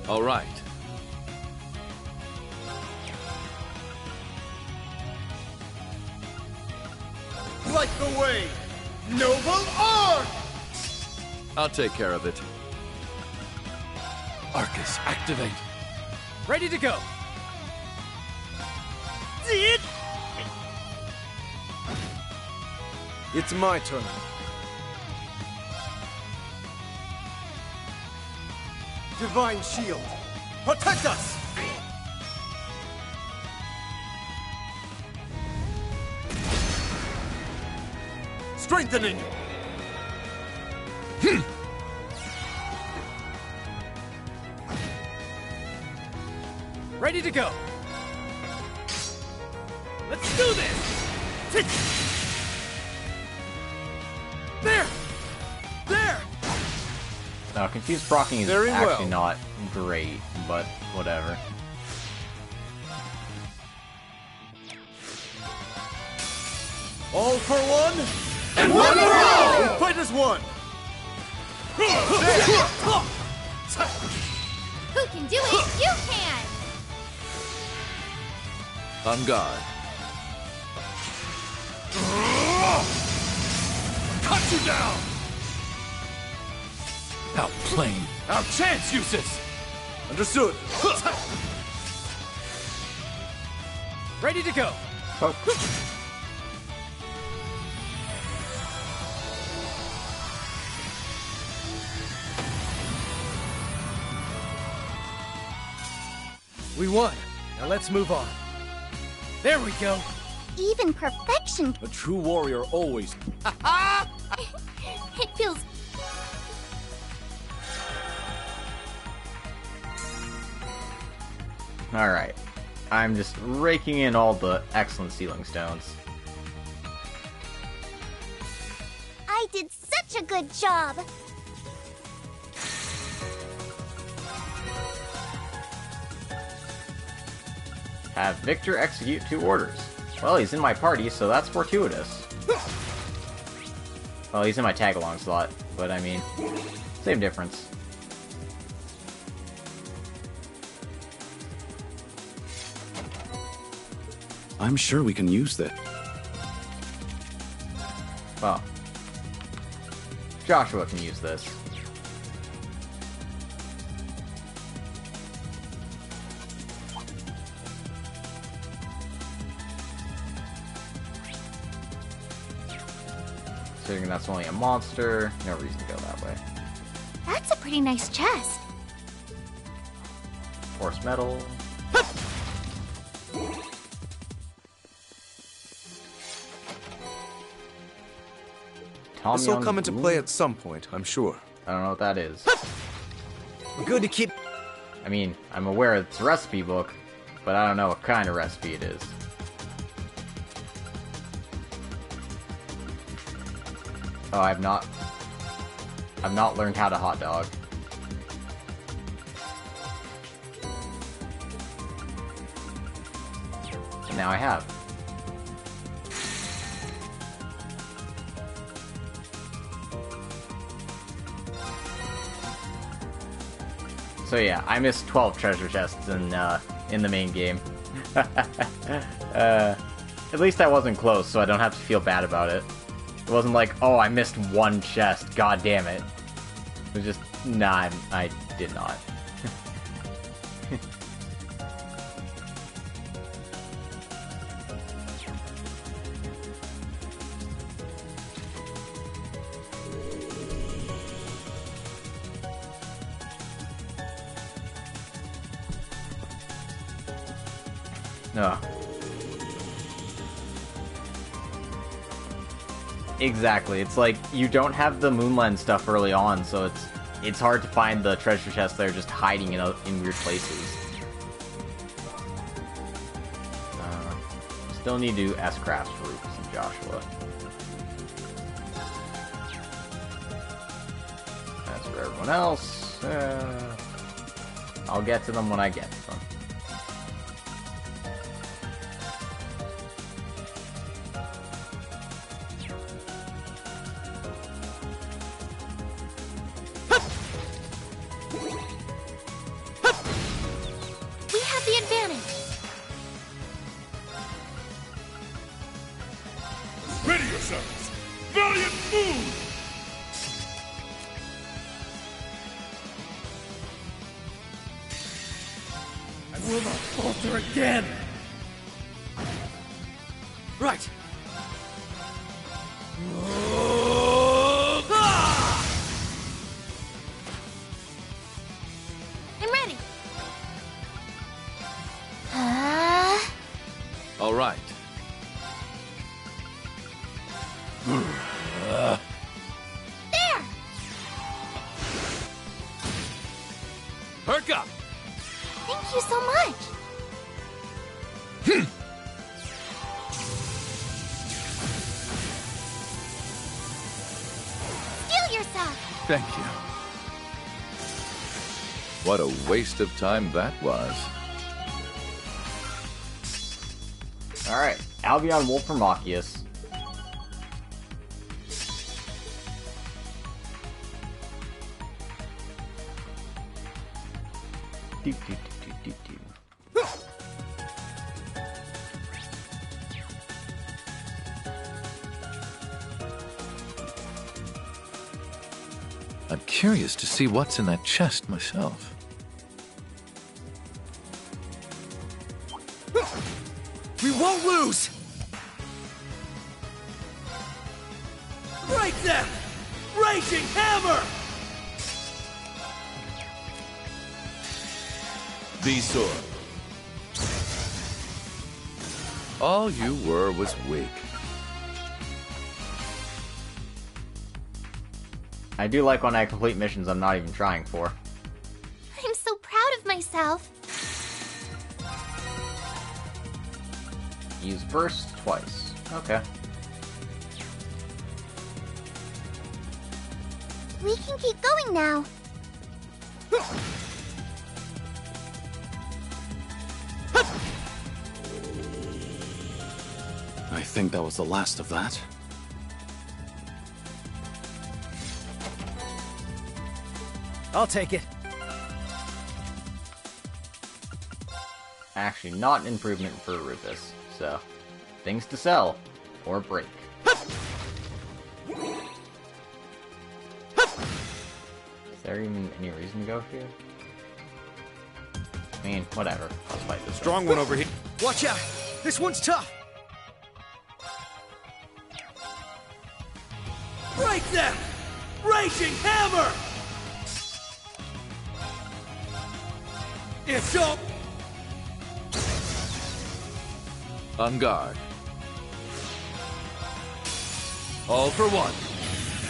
S5: All right.
S11: Light the way! Noble Arc!
S5: I'll take care of it.
S10: Arcus, activate.
S14: Ready to go. See it?
S10: It's my turn.
S11: Divine Shield, protect us! Strengthening!
S14: Ready to go. Let's do this! There! There!
S2: No, confused procking is
S10: Very
S2: actually
S10: well.
S2: not great, but whatever.
S11: All for one, and one for all! We fight as one!
S3: Who can do it? You can!
S5: On guard.
S4: Cut you down!
S10: Outplaying.
S4: Outchance, Usis!
S11: Understood.
S14: Ready to go. We won. Now let's move on. There we go.
S3: Even perfection.
S10: A true warrior always.
S3: It feels...
S2: Alright. I'm just raking in all the excellent sealing stones.
S3: did such a good job.
S1: Have Victor execute 2 orders. Well, he's in my party, so that's fortuitous. Well, he's in my tag-along slot, but I mean, same difference.
S7: I'm sure we can use this.
S1: Well, Joshua can use this. Considering that's only a monster, no reason to go that way.
S3: That's a pretty nice chest.
S1: Force metal.
S10: This will come into play at some point, I'm sure.
S1: I don't know what that is.
S10: Good to keep...
S1: I mean, I'm aware it's a recipe book, but I don't know what kind of recipe it is. Oh, I've not learned how to hot dog. And now I have. So yeah, I missed 12 treasure chests in the main game. At least I wasn't close, so I don't have to feel bad about it. It wasn't like, oh, I missed 1 chest, god damn it. It was just, nah, I did not. No. Exactly. It's like you don't have the Moonland stuff early on, so it's hard to find the treasure chests that are just hiding in weird places. Still need to do S-Crafts for Rufus and Joshua. That's for everyone else. I'll get to them when I get to them.
S4: Ready yourselves! Valiant move! I will not falter again!
S10: Right!
S3: I'm ready!
S5: All right.
S3: There!
S5: Perk up!
S3: Thank you so much! Steal yourself!
S5: Thank you. What a waste of time that was.
S1: Alright, Albion Wolframachus.
S5: I'm curious to see what's in that chest myself.
S10: We won't lose! Break them! Raging hammer!
S5: The sword. All you were was weak.
S1: I do like when I complete missions I'm not even trying for.
S3: I'm so proud of myself.
S1: Use burst twice. Okay.
S3: We can keep going now.
S7: I think that was the last of that.
S14: I'll take it.
S1: Actually, not an improvement for Rufus. So, things to sell or break. Is there even any reason to go here? I mean, whatever. Let's fight this.
S10: Strong one over here.
S14: Watch out! This one's tough!
S11: Break them! Raging hammer! If so...
S5: On guard. All for one.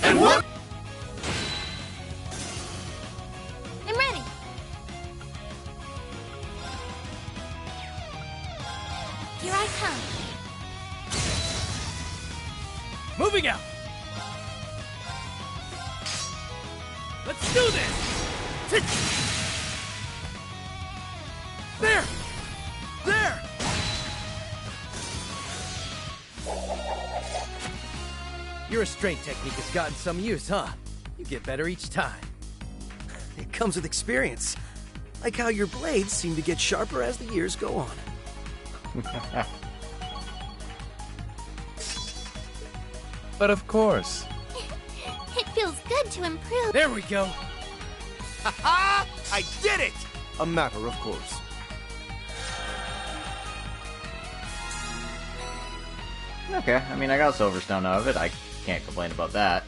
S3: And one! I'm ready. Here I come.
S14: Moving out! Let's do this! There! There! Your restraint technique has gotten some use, huh? You get better each time.
S15: It comes with experience. Like how your blades seem to get sharper as the years go on.
S5: But of course.
S3: It feels good to improve.
S14: There we go.
S10: Ha-ha! I did it! A matter of course.
S1: Okay, I mean, I got Silverstone out of it. I can't complain about that.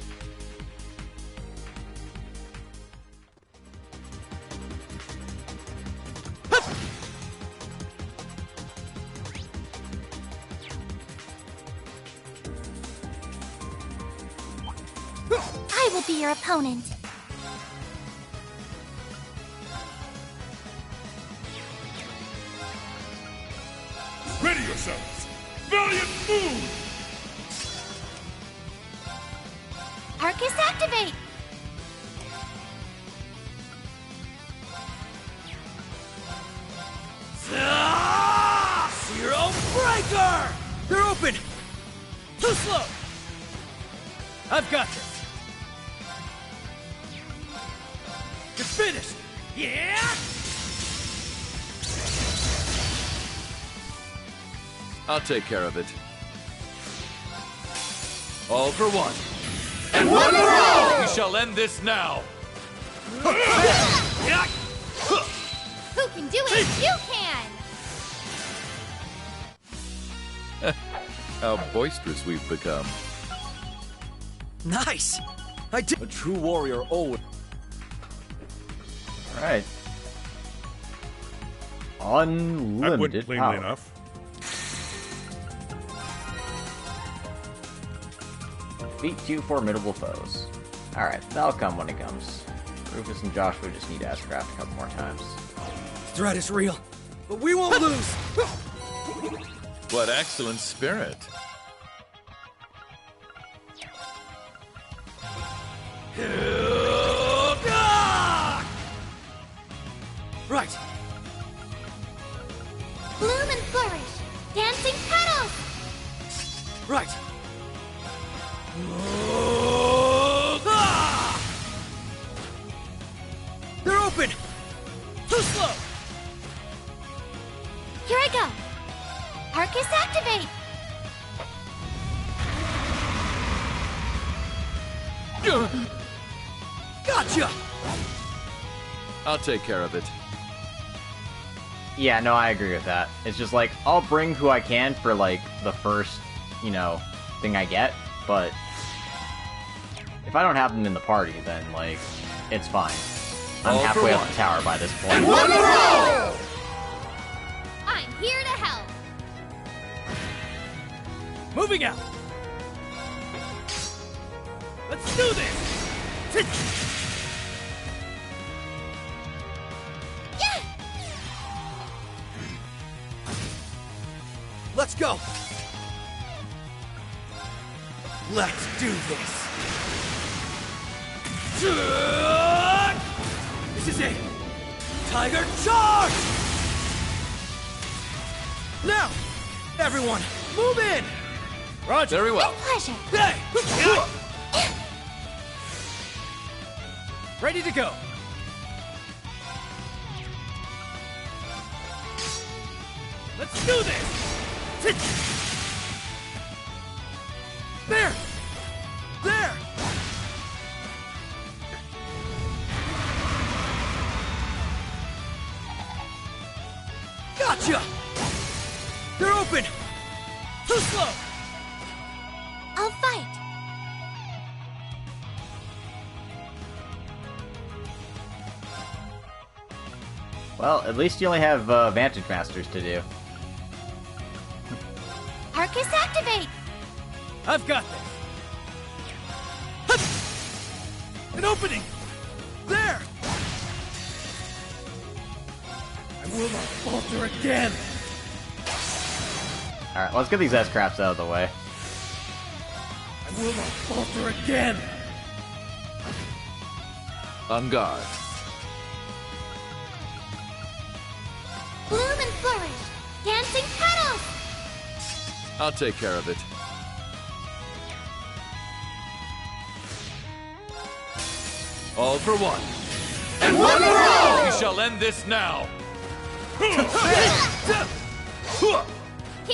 S3: I will be your opponent.
S4: Ready yourselves! Valiant move!
S3: Arcus activate!
S11: Zero breaker!
S14: They're open! Too slow! I've got this! It's finished! Yeah!
S5: I'll take care of it. All for one.
S3: And one for all!
S5: We shall end this now.
S3: Who can do it? You can!
S5: How boisterous we've become.
S15: Nice! I did.
S10: A true warrior always.
S1: Alright.
S4: That went
S1: Unlimited
S4: plainly
S1: power.
S4: enough.
S1: Beat two formidable foes. Alright, that'll come when it comes. Rufus and Joshua just need to ask Craft a couple more times.
S15: The threat is real, but we won't lose!
S5: What excellent spirit.
S15: Right!
S3: Bloom and flourish! Dancing petals!
S15: Right! They're open! Too slow!
S3: Here I go! Arcus activate!
S15: Gotcha!
S5: I'll take care of it.
S1: Yeah, no, I agree with that. It's just like, I'll bring who I can for, like, the first, you know, thing I get, but if I don't have them in the party, then, like, it's fine. I'm
S5: All
S1: halfway
S5: for
S1: up
S5: one.
S1: the tower by this point.
S3: One for all! I'm here to help!
S14: Moving out! Let's do this!
S3: Yeah!
S15: Let's go! Let's do this!
S14: This is it! Tiger charge! Now! Everyone, move in! Roger.
S5: Very well.
S3: Pleasure.
S14: Hey! Ready to go. Let's do this! There! There! Gotcha! They're open! Too slow!
S3: I'll fight.
S1: Well, at least you only have Vantage Masters to do.
S3: Arcus activate!
S14: I've got this! An opening! There! I will not falter again!
S1: Alright, let's get these S-Craps out of the way.
S14: I will not falter again!
S5: On guard.
S3: Bloom and flourish! Dancing petals!
S5: I'll take care of it. All for one.
S4: And one for all!
S5: We shall end this now.
S3: Keep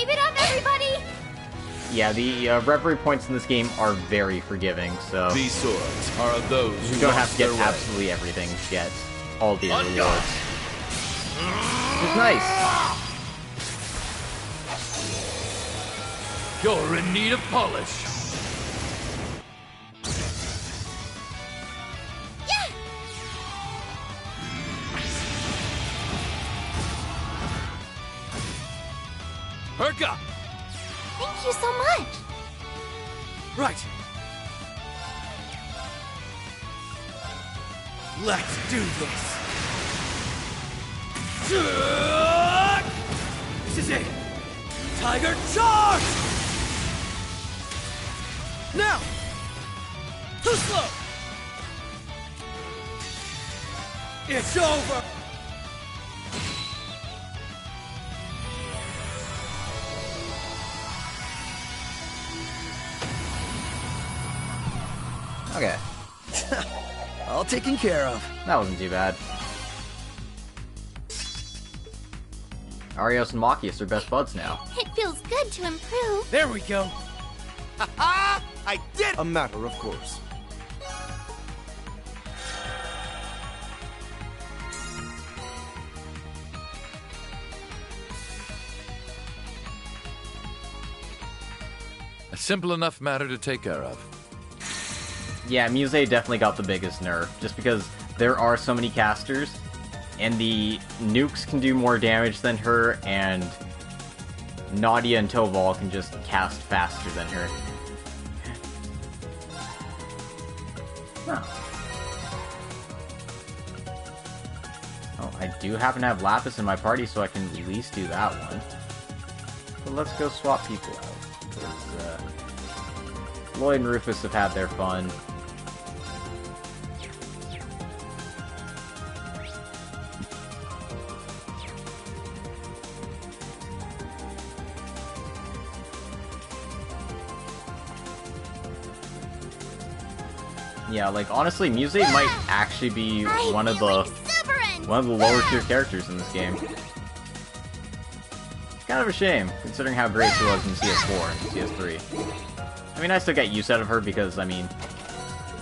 S3: it up, everybody!
S1: Yeah, the Reverie points in this game are very forgiving, so...
S5: These swords are of those
S1: you
S5: who
S1: don't have to get
S5: lost their way.
S1: absolutely everything to get all the rewards. Which is nice.
S5: You're in need of polish. Perk up!
S3: Thank you so much!
S14: Right. Let's do this. This is it. Tiger charge! Now! Too slow! It's over!
S1: Okay.
S15: All taken care of.
S1: That wasn't too bad. Arios and Machias are best buds now.
S3: It feels good to improve.
S14: There we go.
S10: Ha-ha! I did! A matter of course.
S5: A simple enough matter to take care of.
S1: Yeah, Muse definitely got the biggest nerf, just because there are so many casters, and the nukes can do more damage than her, and Nadia and Toval can just cast faster than her. Oh, I do happen to have Lapis in my party, so I can at least do that one. But let's go swap people out. Because, Lloyd and Rufus have had their fun. Yeah, like, honestly, Muse might actually be one of the lower tier characters in this game. It's kind of a shame, considering how great she was in CS4 and CS3. I mean, I still get use out of her because, I mean,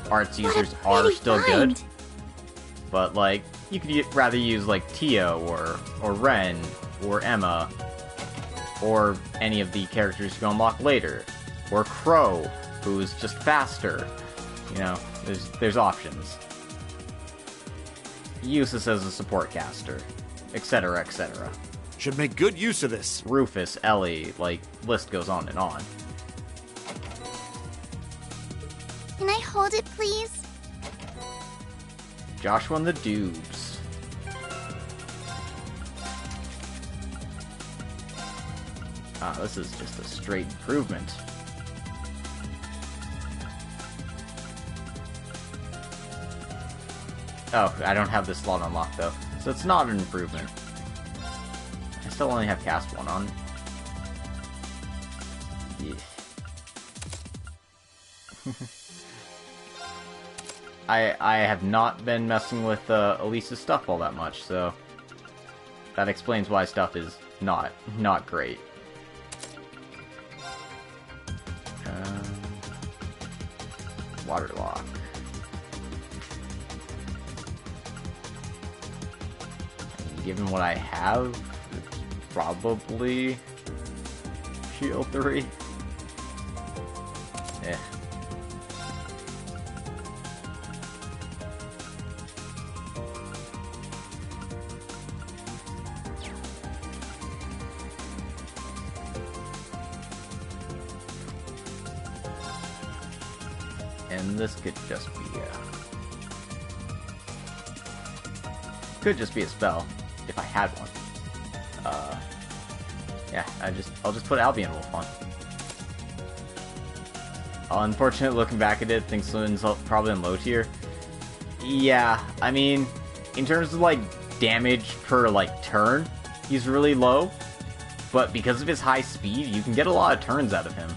S1: arts users are still good. But, like, you could rather use, like, Tio, or Ren, or Emma, or any of the characters you can unlock later. Or Crow, who's just faster. You know, there's options. Use this as a support caster, etc., etc.
S10: Should make good use of this.
S1: Rufus, Ellie, like, list goes on and on.
S3: Can I hold it, please?
S1: Joshua and the Dubes. Ah, this is just a straight improvement. Oh, I don't have this slot unlocked, though. So it's not an improvement. I still only have cast 1 on. Yeah. I have not been messing with Elisa's stuff all that much, so that explains why stuff is not great. Water lock. Given what I have, it's probably Shield 3. Eh. And this could just be a spell if I had one. Yeah, I'll just put Albion Wolf on. Unfortunately, looking back at it, I think Slin's probably in low tier. Yeah, I mean, in terms of like damage per like turn, he's really low. But because of his high speed, you can get a lot of turns out of him.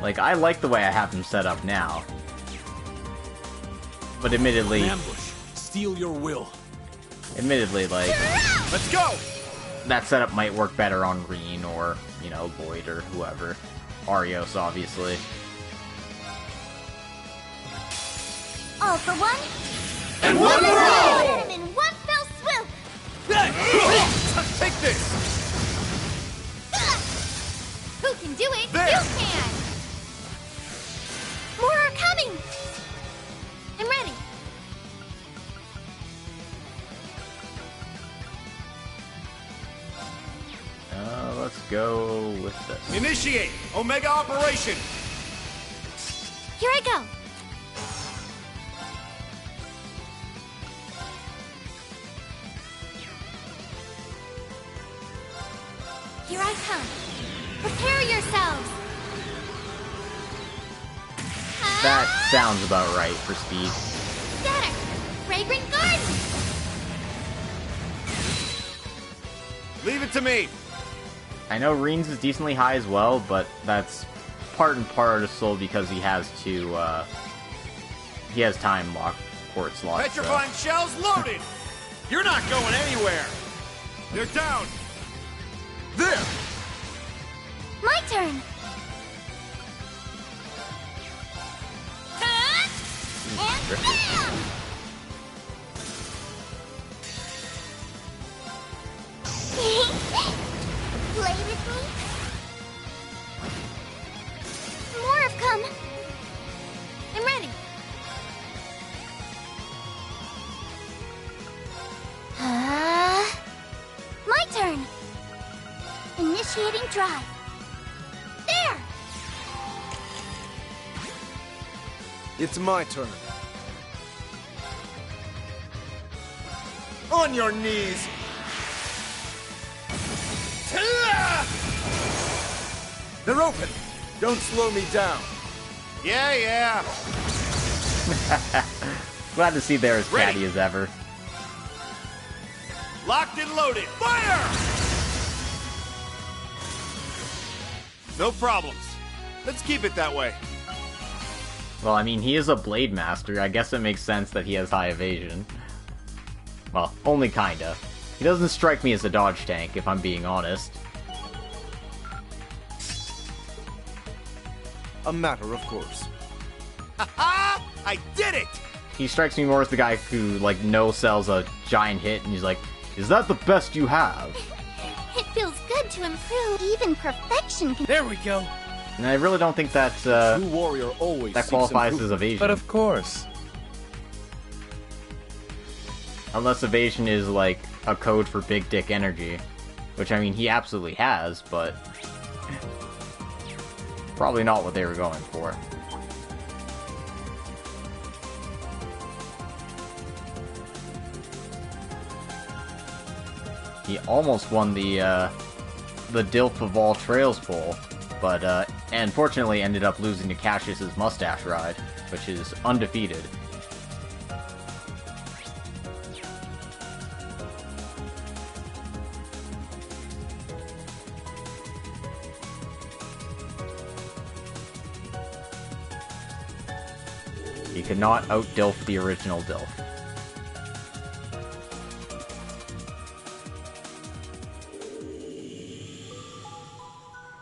S1: Like, I like the way I have him set up now. But admittedly...
S4: An ambush. Steal your will.
S1: Admittedly, like...
S4: Let's go!
S1: That setup might work better on Reen or, you know, Lloyd or whoever. Arios, obviously.
S3: All for one.
S4: And one for all!
S3: Get him in one fell swoop!
S4: Take this!
S3: Who can do it?
S4: There.
S3: You can! More are coming! I'm ready.
S1: Let's go with this.
S4: Initiate Omega Operation!
S3: Here I go. Here I come. Prepare yourselves.
S1: That sounds about right for speed.
S3: Scatter. Fragrant garden.
S4: Leave it to me.
S1: I know Reen's is decently high as well, but that's part and parcel because he has to, he has time lock port slots.
S4: Petrifying shells loaded! You're not going anywhere! They're down! There!
S3: My turn. And bam! Play with me? More have come. I'm ready. My turn. Initiating drive. There!
S10: It's my turn. On your knees! They're open! Don't slow me down.
S4: Yeah.
S1: Glad to see they're as catty as ever.
S4: Locked and loaded. Fire! No problems. Let's keep it that way.
S1: Well, I mean, he is a Blade Master. I guess it makes sense that he has high evasion. Well, only kinda. He doesn't strike me as a dodge tank, if I'm being honest.
S10: A matter of course.
S4: Ha-ha! I did it!
S1: He strikes me more as the guy who, like, no-sells a giant hit, and he's like, is that the best you have?
S3: It feels good to improve. Even perfection can...
S14: There we go!
S1: And I really don't think that,
S7: True warrior always
S1: that qualifies as evasion.
S10: But of course.
S1: Unless evasion is, like, a code for big dick energy. Which, I mean, he absolutely has, but... probably not what they were going for. He almost won the Dilf of all Trails poll, but unfortunately ended up losing to Cassius's Mustache Ride, which is undefeated. You cannot out-Dilf the original Dilf.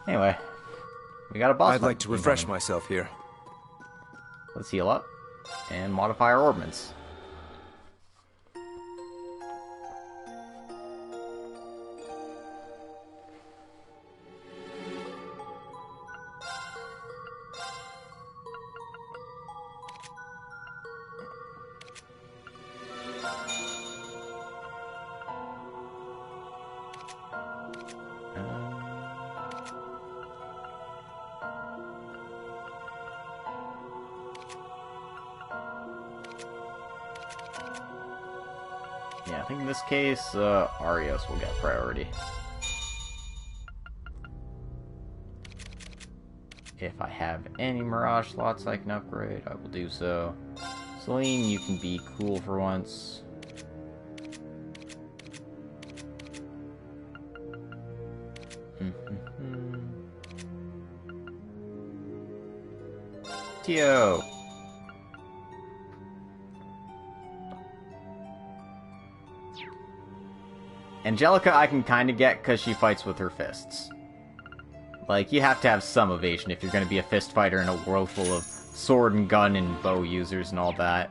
S1: Anyway, we got a boss.
S10: I'd like to refresh myself here.
S1: Let's heal up and modify our orbments. Yeah, I think in this case, Arios will get priority. If I have any Mirage slots I can upgrade, I will do so. Celine, you can be cool for once. Tio! Angelica I can kind of get because she fights with her fists. Like, you have to have some evasion if you're going to be a fist fighter in a world full of sword and gun and bow users and all that.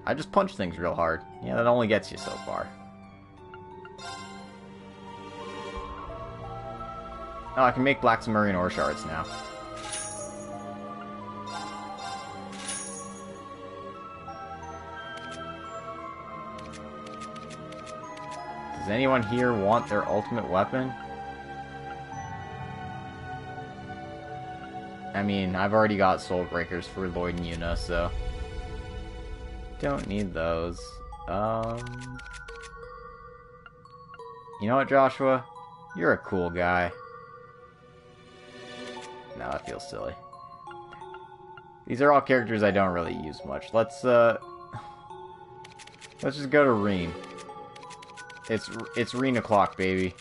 S1: I just punch things real hard. Yeah, that only gets you so far. Oh, I can make Black Sumerian ore shards now. Does anyone here want their ultimate weapon? I mean, I've already got Soul Breakers for Lloyd and Yuna, so... don't need those. You know what, Joshua? You're a cool guy. No, that feels silly. These are all characters I don't really use much. Let's just go to Reen. It's Reen o'clock, baby.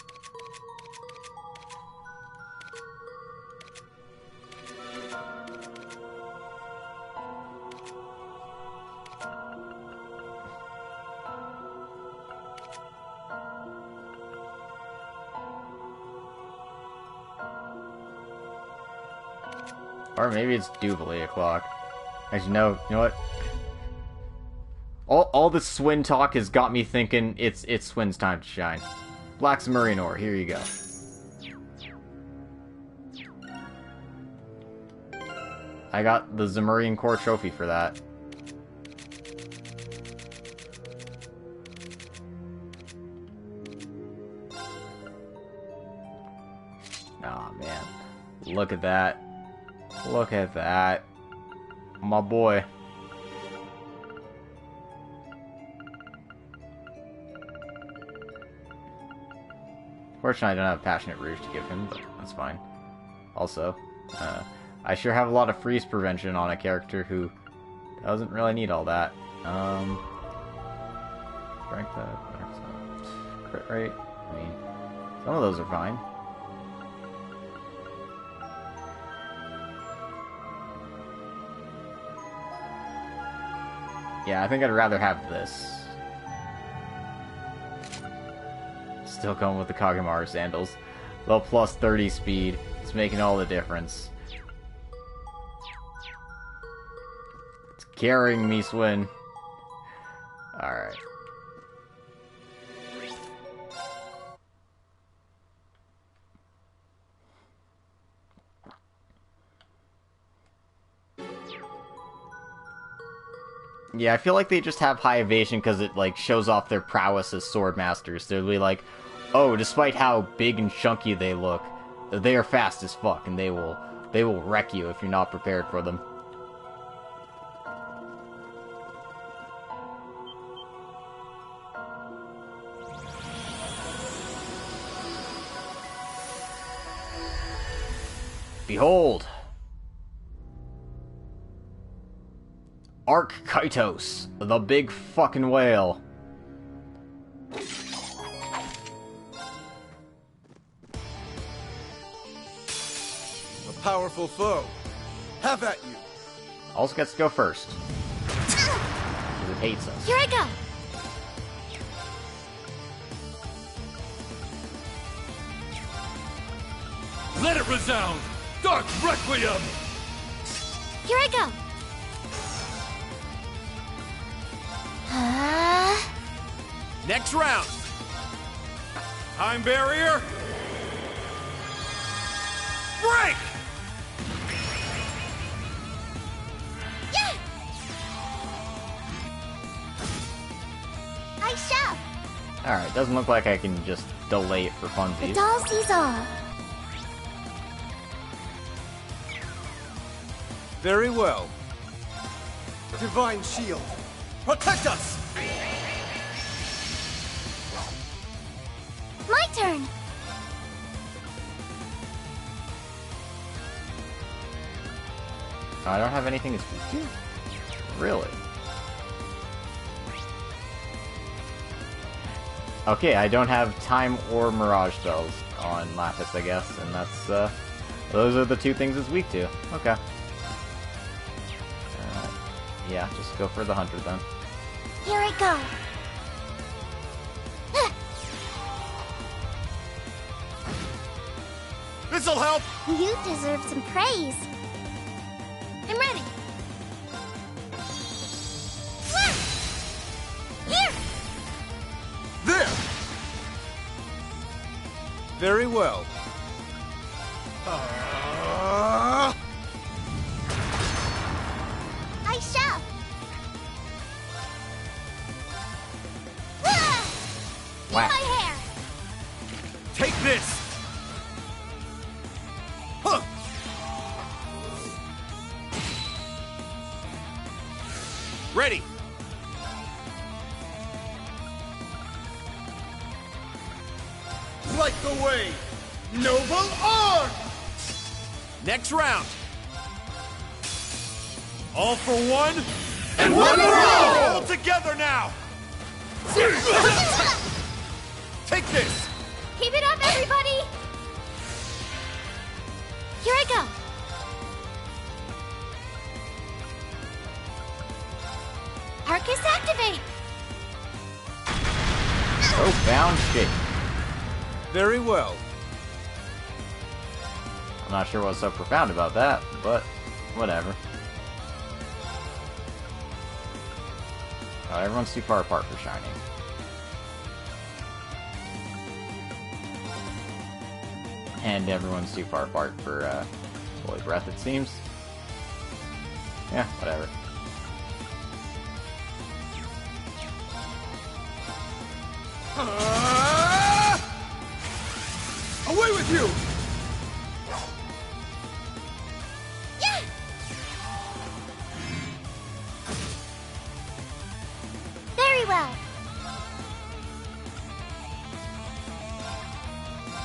S1: Or maybe it's Jubilee o'clock. Actually, no. You know what? All this Swin talk has got me thinking it's Swin's time to shine. Black Sumerian ore, here you go. I got the Zemurian core trophy for that. Aw, man. Look at that. Look at that. My boy. Fortunately, I don't have Passionate Rouge to give him, but that's fine. Also, I sure have a lot of freeze prevention on a character who doesn't really need all that. Strength, crit rate. I mean, some of those are fine. Yeah, I think I'd rather have this. Still going with the Kagemaru sandals. Low plus 30 speed. It's making all the difference. It's carrying me, Swin. Alright. Yeah, I feel like they just have high evasion because it, like, shows off their prowess as sword masters. They'll be like, oh, despite how big and chunky they look, they are fast as fuck, and they will wreck you if you're not prepared for them. Behold! Arc Kaitos, the big fucking whale.
S10: A powerful foe. Have at you.
S2: also gets to go first. Because it hates us.
S3: Here I go.
S4: Let it resound! Dark Requiem!
S3: Here I go.
S4: Next round! Time barrier! Break!
S3: Yeah! I shall.
S2: Alright, doesn't look like I can just delay it for
S3: The
S2: funsies.
S3: doll sees all.
S10: Very well. Divine Shield, protect us!
S3: My turn.
S2: I don't have anything to speak to? Really? Okay, I don't have time or mirage spells on Lapis, I guess, and that's, those are the two things it's weak to. Okay. Yeah, just go for the hunter then.
S3: Here I go.
S4: This'll help!
S3: You deserve some praise. I'm ready. Here!
S10: There! Very well.
S3: I shall.
S2: Whack.
S3: My hair.
S4: Take this! Huh. Ready!
S11: Light the way, noble arm!
S4: Next round! All for one,
S11: And one for all!
S4: All together now! Take this!
S3: Keep it up, everybody! Here I go. Arcus activate!
S2: Profound shape.
S10: Very well.
S2: I'm not sure what's so profound about that, but whatever. Oh, everyone's too far apart for Shining. And everyone's too far apart for Holy Breath, it seems. Yeah, whatever.
S11: Away with you!
S3: Yeah! Very well.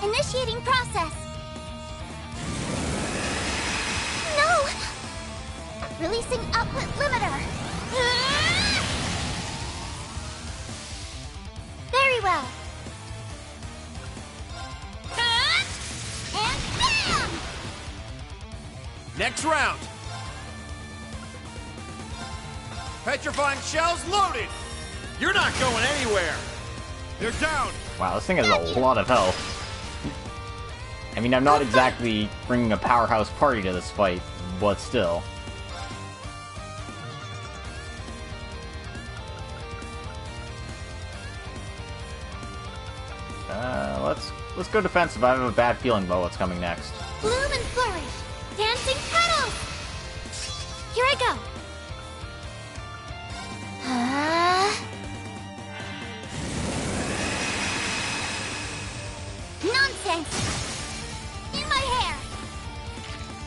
S3: Initiating process. No! Releasing output limiter. Very well. And bam!
S4: Next round! Petrifying shells loaded! You're not going anywhere! They're down!
S2: Wow, this thing has a lot of health. I mean, I'm not exactly bringing a powerhouse party to this fight, but still. Let's go defensive. I have a bad feeling about what's coming next.
S3: Bloom and flourish. Dancing petals. Here I go. Nonsense. In my hair.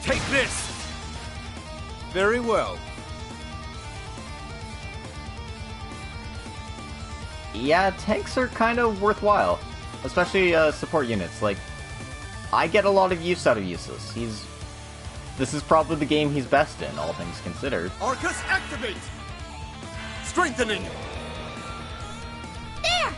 S4: Take this!
S10: Very well.
S2: Yeah, tanks are kind of worthwhile. Especially support units. Like, I get a lot of use out of Useless. This is probably the game he's best in, all things considered.
S11: Arcus activate! Strengthening!
S3: There!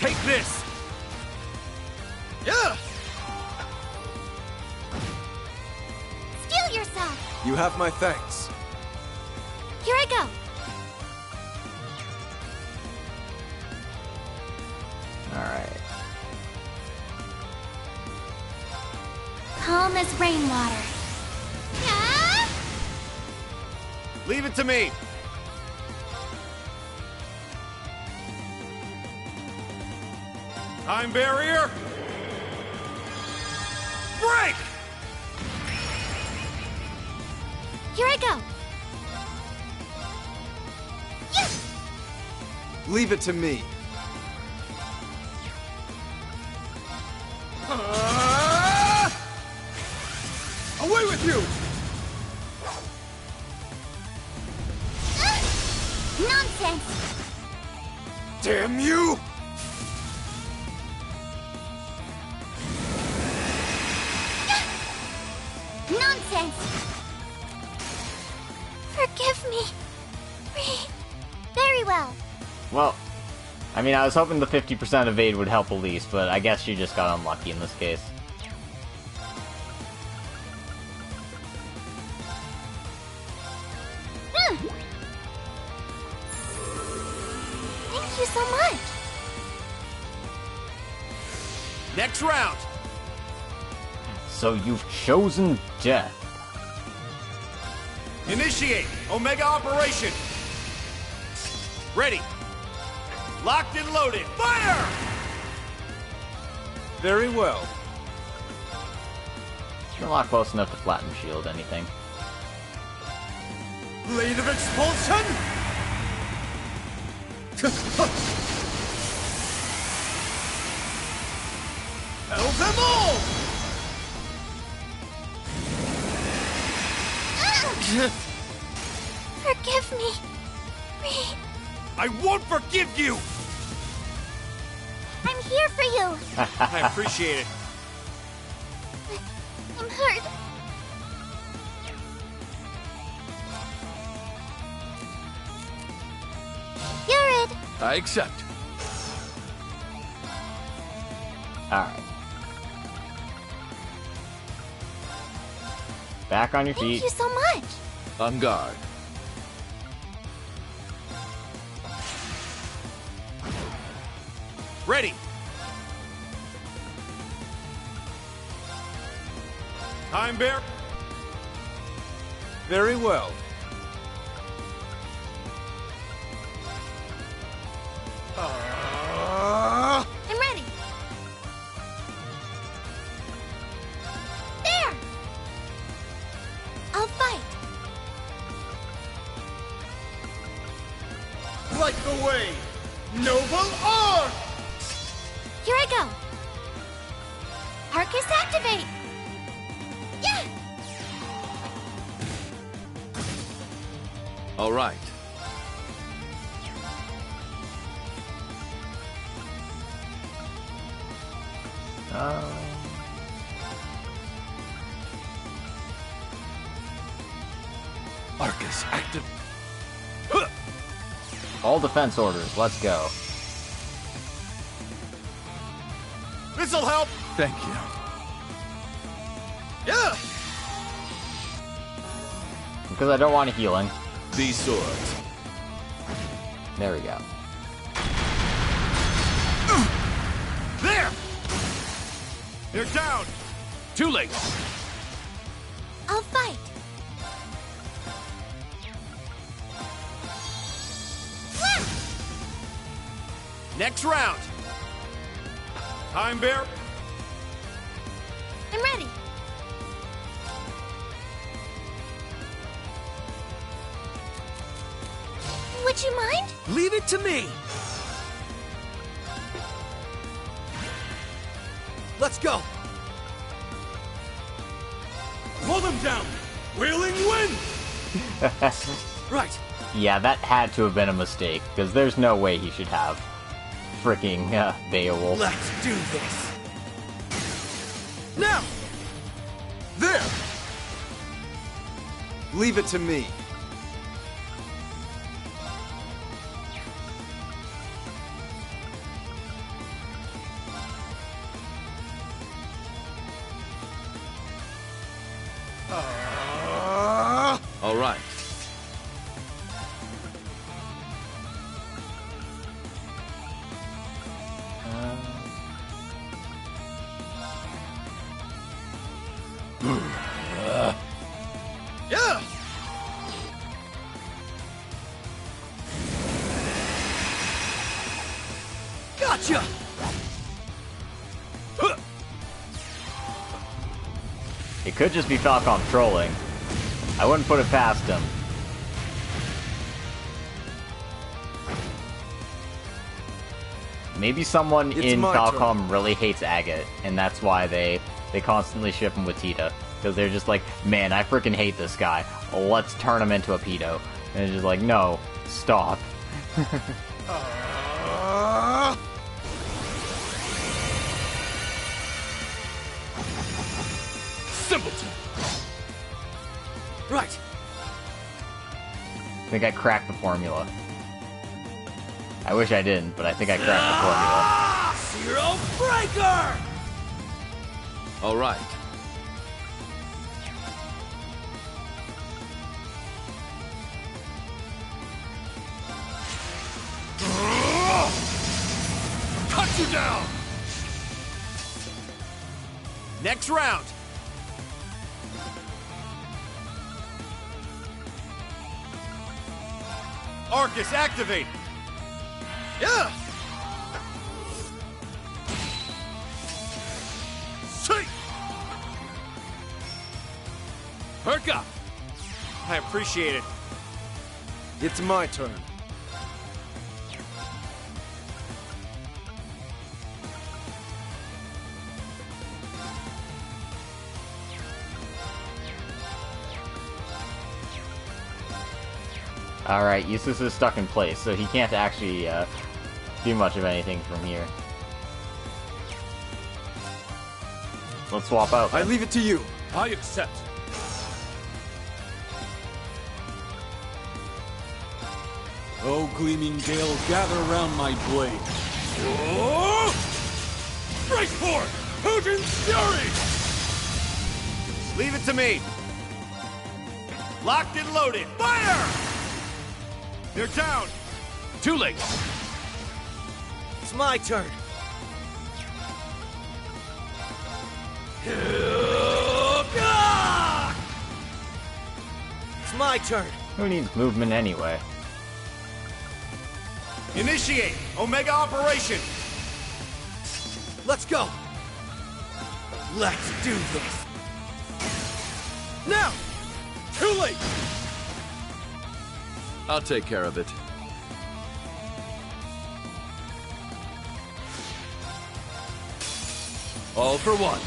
S4: Take this!
S10: Yeah!
S3: Steel yourself!
S10: You have my thanks.
S3: Here I go!
S1: Alright.
S3: Calm as rainwater. Yeah?
S4: Leave it to me! Time barrier! Break!
S3: Here I go! Yes!
S10: Leave it to me. Away with you!
S3: Nonsense!
S10: Damn you!
S3: Nonsense! Forgive me. Very well.
S1: Well, I mean, I was hoping the 50% evade would help Elise, but I guess she just got unlucky in this case.
S3: Thank you so much.
S4: Next round!
S1: So you've chosen death.
S4: Initiate Omega Operation! Ready! Locked and loaded! Fire!
S10: Very well.
S1: You're not close enough to flatten shield anything.
S4: Blade of Expulsion! Hell them all!
S3: Forgive me.
S4: I won't forgive you!
S3: I'm here for you.
S4: I appreciate it.
S3: I'm hurt. You're it.
S5: I accept.
S1: Alright. Back on your feet.
S3: Thank you so much.
S5: On guard.
S4: Ready! Time bear.
S10: Very well.
S3: I'm ready. There. I'll fight.
S4: Light the way! Noble Arc!
S3: Here I go. Arcus activate. Yeah.
S5: All right. Arcus active.
S1: All defense orders, let's go.
S4: This'll help!
S5: Thank you.
S4: Yeah!
S1: Because I don't want a healing.
S5: These swords.
S1: There we go.
S4: There! They're down!
S5: Too late!
S3: I'll fight.
S4: Next round! Time bear.
S3: I'm ready. Would you mind?
S15: Leave it to me! Let's go!
S4: Pull them down! Wailing wind!
S15: Right.
S1: Yeah, that had to have been a mistake, because there's no way he should have freaking Beowulf.
S15: Let's do this! Now!
S10: There! Leave it to me.
S5: All right.
S4: Yeah!
S15: Gotcha!
S2: It could just be Falcom trolling. I wouldn't put it past him. Maybe someone in Falcom really hates Agate, and that's why they constantly ship him with Tita. Because they're just like, man, I freaking hate this guy. Let's turn him into a pedo. And it's just like, no, stop.
S5: Simpleton!
S15: Right.
S2: I think I cracked the formula. I wish I didn't, but I think I cracked the formula.
S15: Zero Breaker!
S5: All right.
S4: Cut you down! Next round! Arcus, activate! Yeah! See!
S5: Perk up!
S4: I appreciate it.
S10: It's my turn.
S2: Alright, Eustace is stuck in place, so he can't actually do much of anything from here. Let's swap out.
S10: I leave it to you.
S5: I accept.
S7: Oh, Gleaming Gale, gather around my blade.
S4: Oh! Brace for it! Putin's Fury! Leave it to me. Locked and loaded. Fire! They're down.
S5: Too late.
S15: It's my turn. It's my turn.
S2: Who needs movement anyway?
S4: Initiate Omega Operation.
S15: Let's go. Let's do this. Now! Too late!
S5: I'll take care of it. All for one.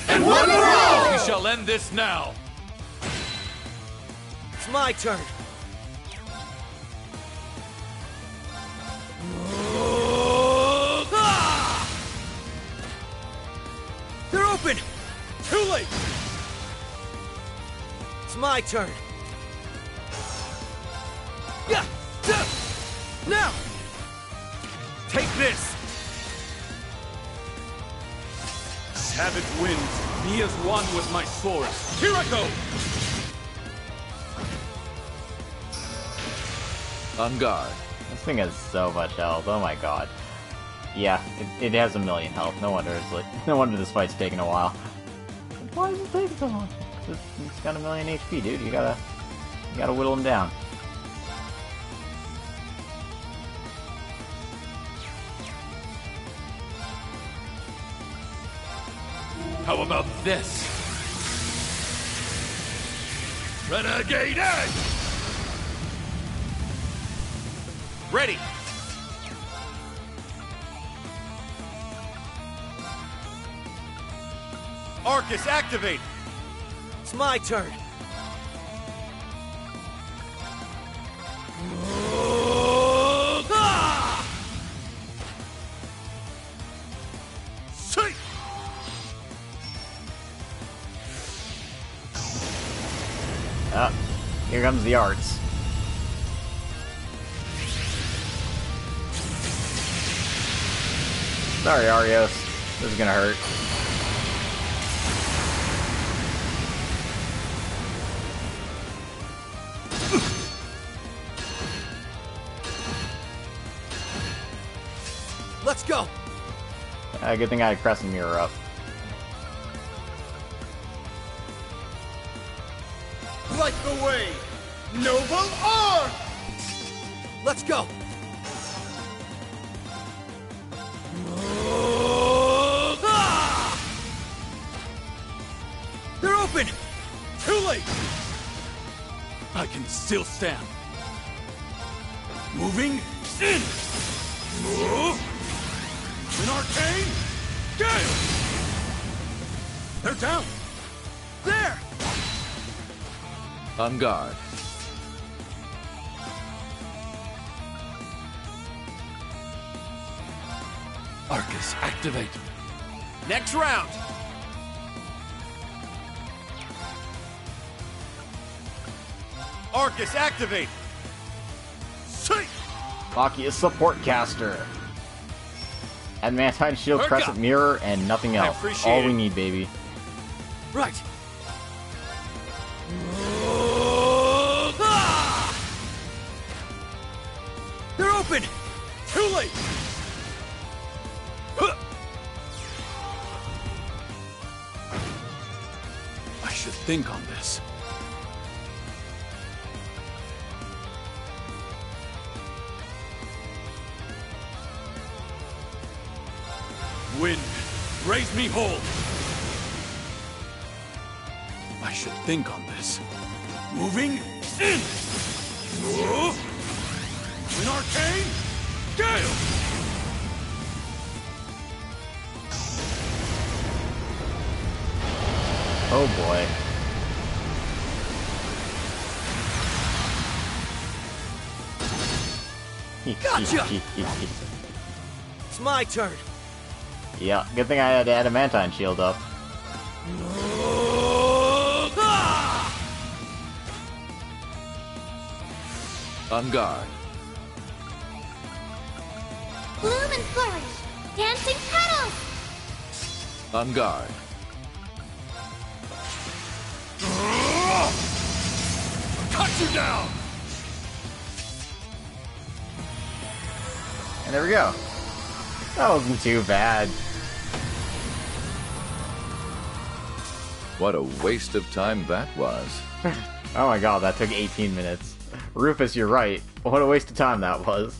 S4: And one for all!
S5: We shall end this now.
S15: It's my turn. They're open! Too late! It's my turn. Yeah! Now!
S4: Take this!
S5: Savage wins. He is one with my sword. Here I go! On guard.
S2: This thing has so much health, oh my god. Yeah, it has 1,000,000 health. No wonder this fight's taking a while. Why is it taking so long? It's got 1,000,000 HP, dude. You gotta whittle him down.
S5: How about this?
S4: Renegade Edge! Ready! Arcus, activate!
S15: It's my turn.
S4: See!
S2: Here comes the arts. Sorry, Arios. This is gonna hurt.
S15: Let's go!
S2: Good thing I had Crescent Mirror up.
S11: Light the way! Noble Arc!
S15: Let's go! They're open!
S5: Too late! I can still stand. Moving in! An arcane gale! They're down!
S15: There!
S5: On guard. Arcus, activate.
S4: Next round! Arcus, activate! Sight!
S2: Baki is support caster. Adamantine Shield, Crescent Mirror, and nothing else. All we need, baby.
S15: Right. They're open!
S5: Too late! I should think on this. Wind, raise me whole. I should think on this. Moving in. An arcane gale.
S2: Oh boy.
S15: Gotcha! It's my turn.
S2: Yeah, good thing I had Adamantine Shield up.
S5: On guard.
S3: Bloom and flourish! Dancing petals!
S5: On guard. Cut you down!
S2: And there we go. That wasn't too bad.
S16: What a waste of time that was.
S2: Oh my god, that took 18 minutes. Rufus, you're right. What a waste of time that was.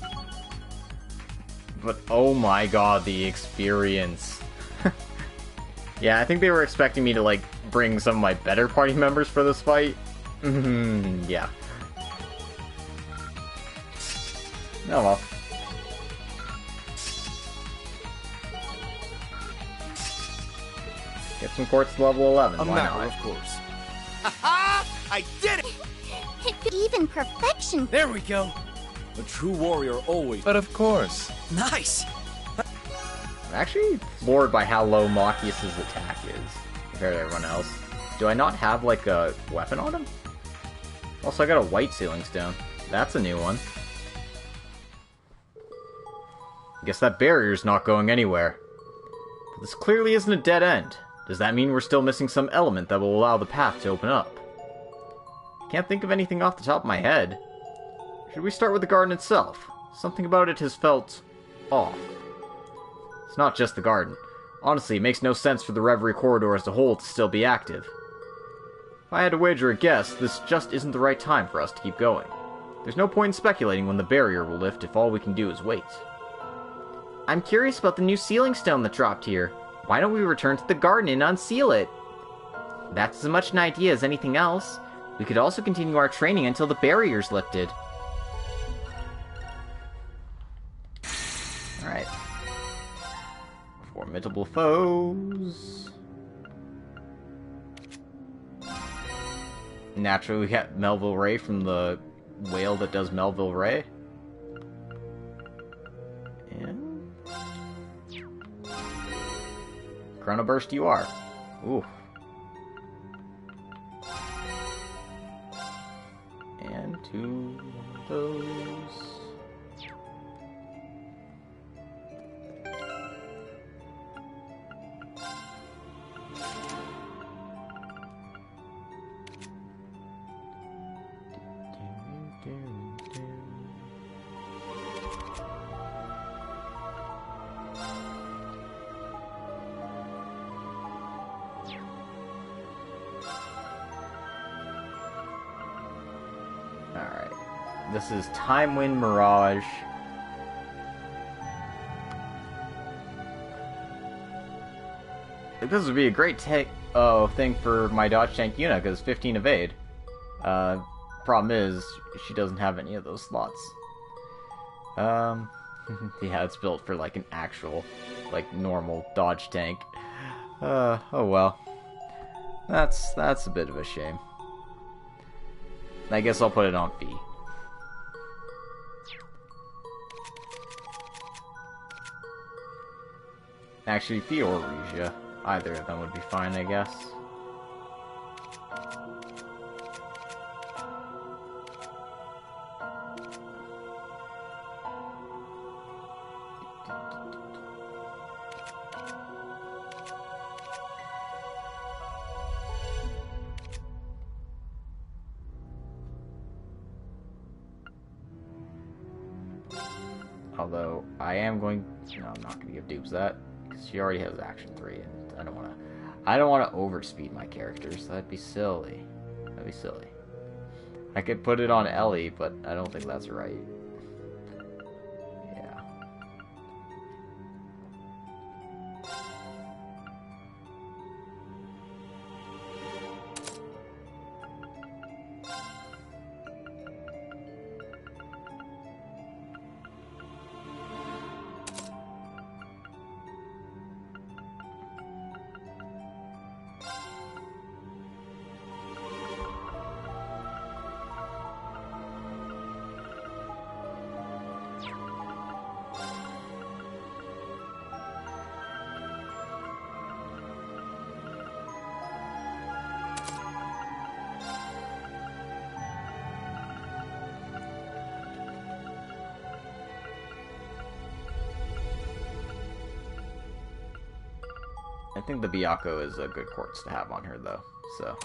S2: But oh my god, the experience. Yeah, I think they were expecting me to, like, bring some of my better party members for this fight. Yeah. Oh well. Get some quartz to level 11, why not?
S10: Of course.
S15: Ha-ha! I did it!
S3: Even perfection.
S14: There we go.
S5: A true warrior always.
S16: But of course.
S15: Nice!
S2: I'm actually floored by how low Machias's attack is compared to everyone else. Do I not have, like, a weapon on him? Also, I got a white Sealing Stone. That's a new one. Guess that barrier's not going anywhere. But this clearly isn't a dead end. Does that mean we're still missing some element that will allow the path to open up? Can't think of anything off the top of my head. Should we start with the garden itself? Something about it has felt off. It's not just the garden. Honestly, it makes no sense for the Reverie corridor as a whole to still be active. If I had to wager a guess, this just isn't the right time for us to keep going. There's no point in speculating when the barrier will lift if all we can do is wait. I'm curious about the new sealing stone that dropped here. Why don't we return to the garden and unseal it? That's as much an idea as anything else. We could also continue our training until the barrier's lifted. Alright. Formidable foes. Naturally, we got Melville Ray from the whale that does Melville Ray. And... Chrono Burst you are. Ooh. And two of those.
S1: This is Time Wind Mirage. This would be a great thing for my dodge tank Yuna, because 15 evade. Problem is, she doesn't have any of those slots. Yeah, it's built for like an actual, like, normal dodge tank. Oh well. That's a bit of a shame. I guess I'll put it on B. Actually, Fee or Regia. Either of them would be fine, I guess. Although, I am going... No, I'm not going to give Dupes that. Because she already has Action 3, and I don't want to overspeed my characters. That'd be silly. That'd be silly. I could put it on Ellie, but I don't think that's right. Yeah. I think the Byakuya is a good quartz to have on her, though. So,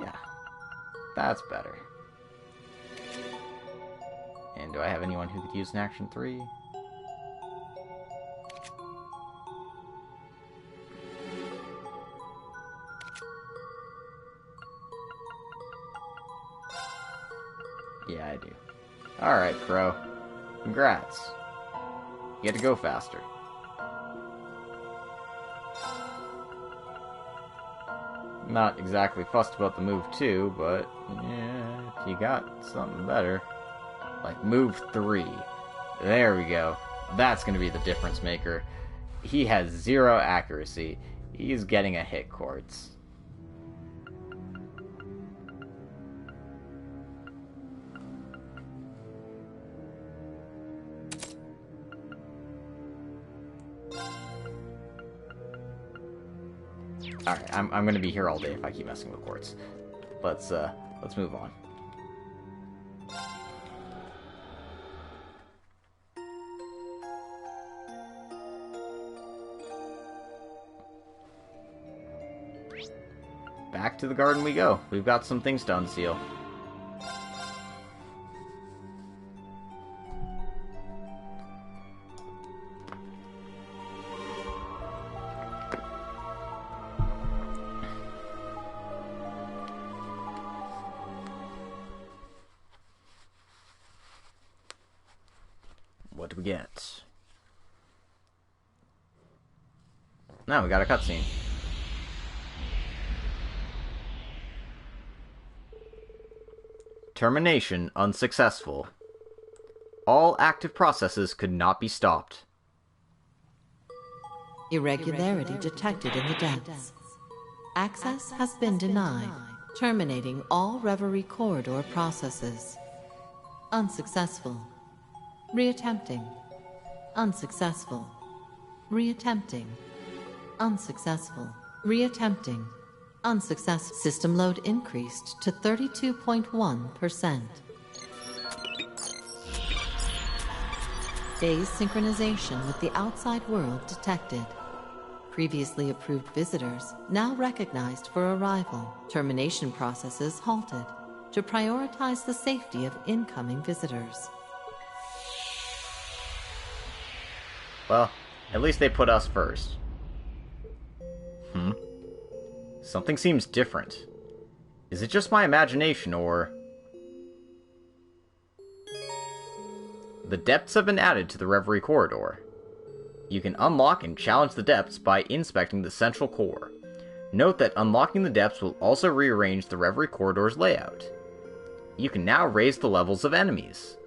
S1: yeah. That's better. And do I have anyone who could use an Action 3? Yeah, I do. Alright, Crow. Congrats. You had to go faster. Not exactly fussed about the move 2, but yeah, if you got something better. Like move 3. There we go. That's going to be the difference maker. He has 0 accuracy. He's getting a hit quartz. Alright, I'm gonna be here all day if I keep messing with quartz. Let's move on. Back to the garden we go. We've got some things to unseal. What do we get? Now we got a cutscene. Termination unsuccessful. All active processes could not be stopped.
S13: Irregularity detected in the depths. Access has been denied, terminating all Reverie corridor processes. Unsuccessful. Reattempting. Unsuccessful. Reattempting. Unsuccessful. Reattempting. Unsuccessful. System load increased to 32.1%. Phase synchronization with the outside world detected. Previously approved visitors now recognized for arrival. Termination processes halted to prioritize the safety of incoming visitors.
S1: Well, at least they put us first. Something seems different. Is it just my imagination, or... The depths have been added to the Reverie corridor. You can unlock and challenge the depths by inspecting the central core. Note that unlocking the depths will also rearrange the Reverie corridor's layout. You can now raise the levels of enemies.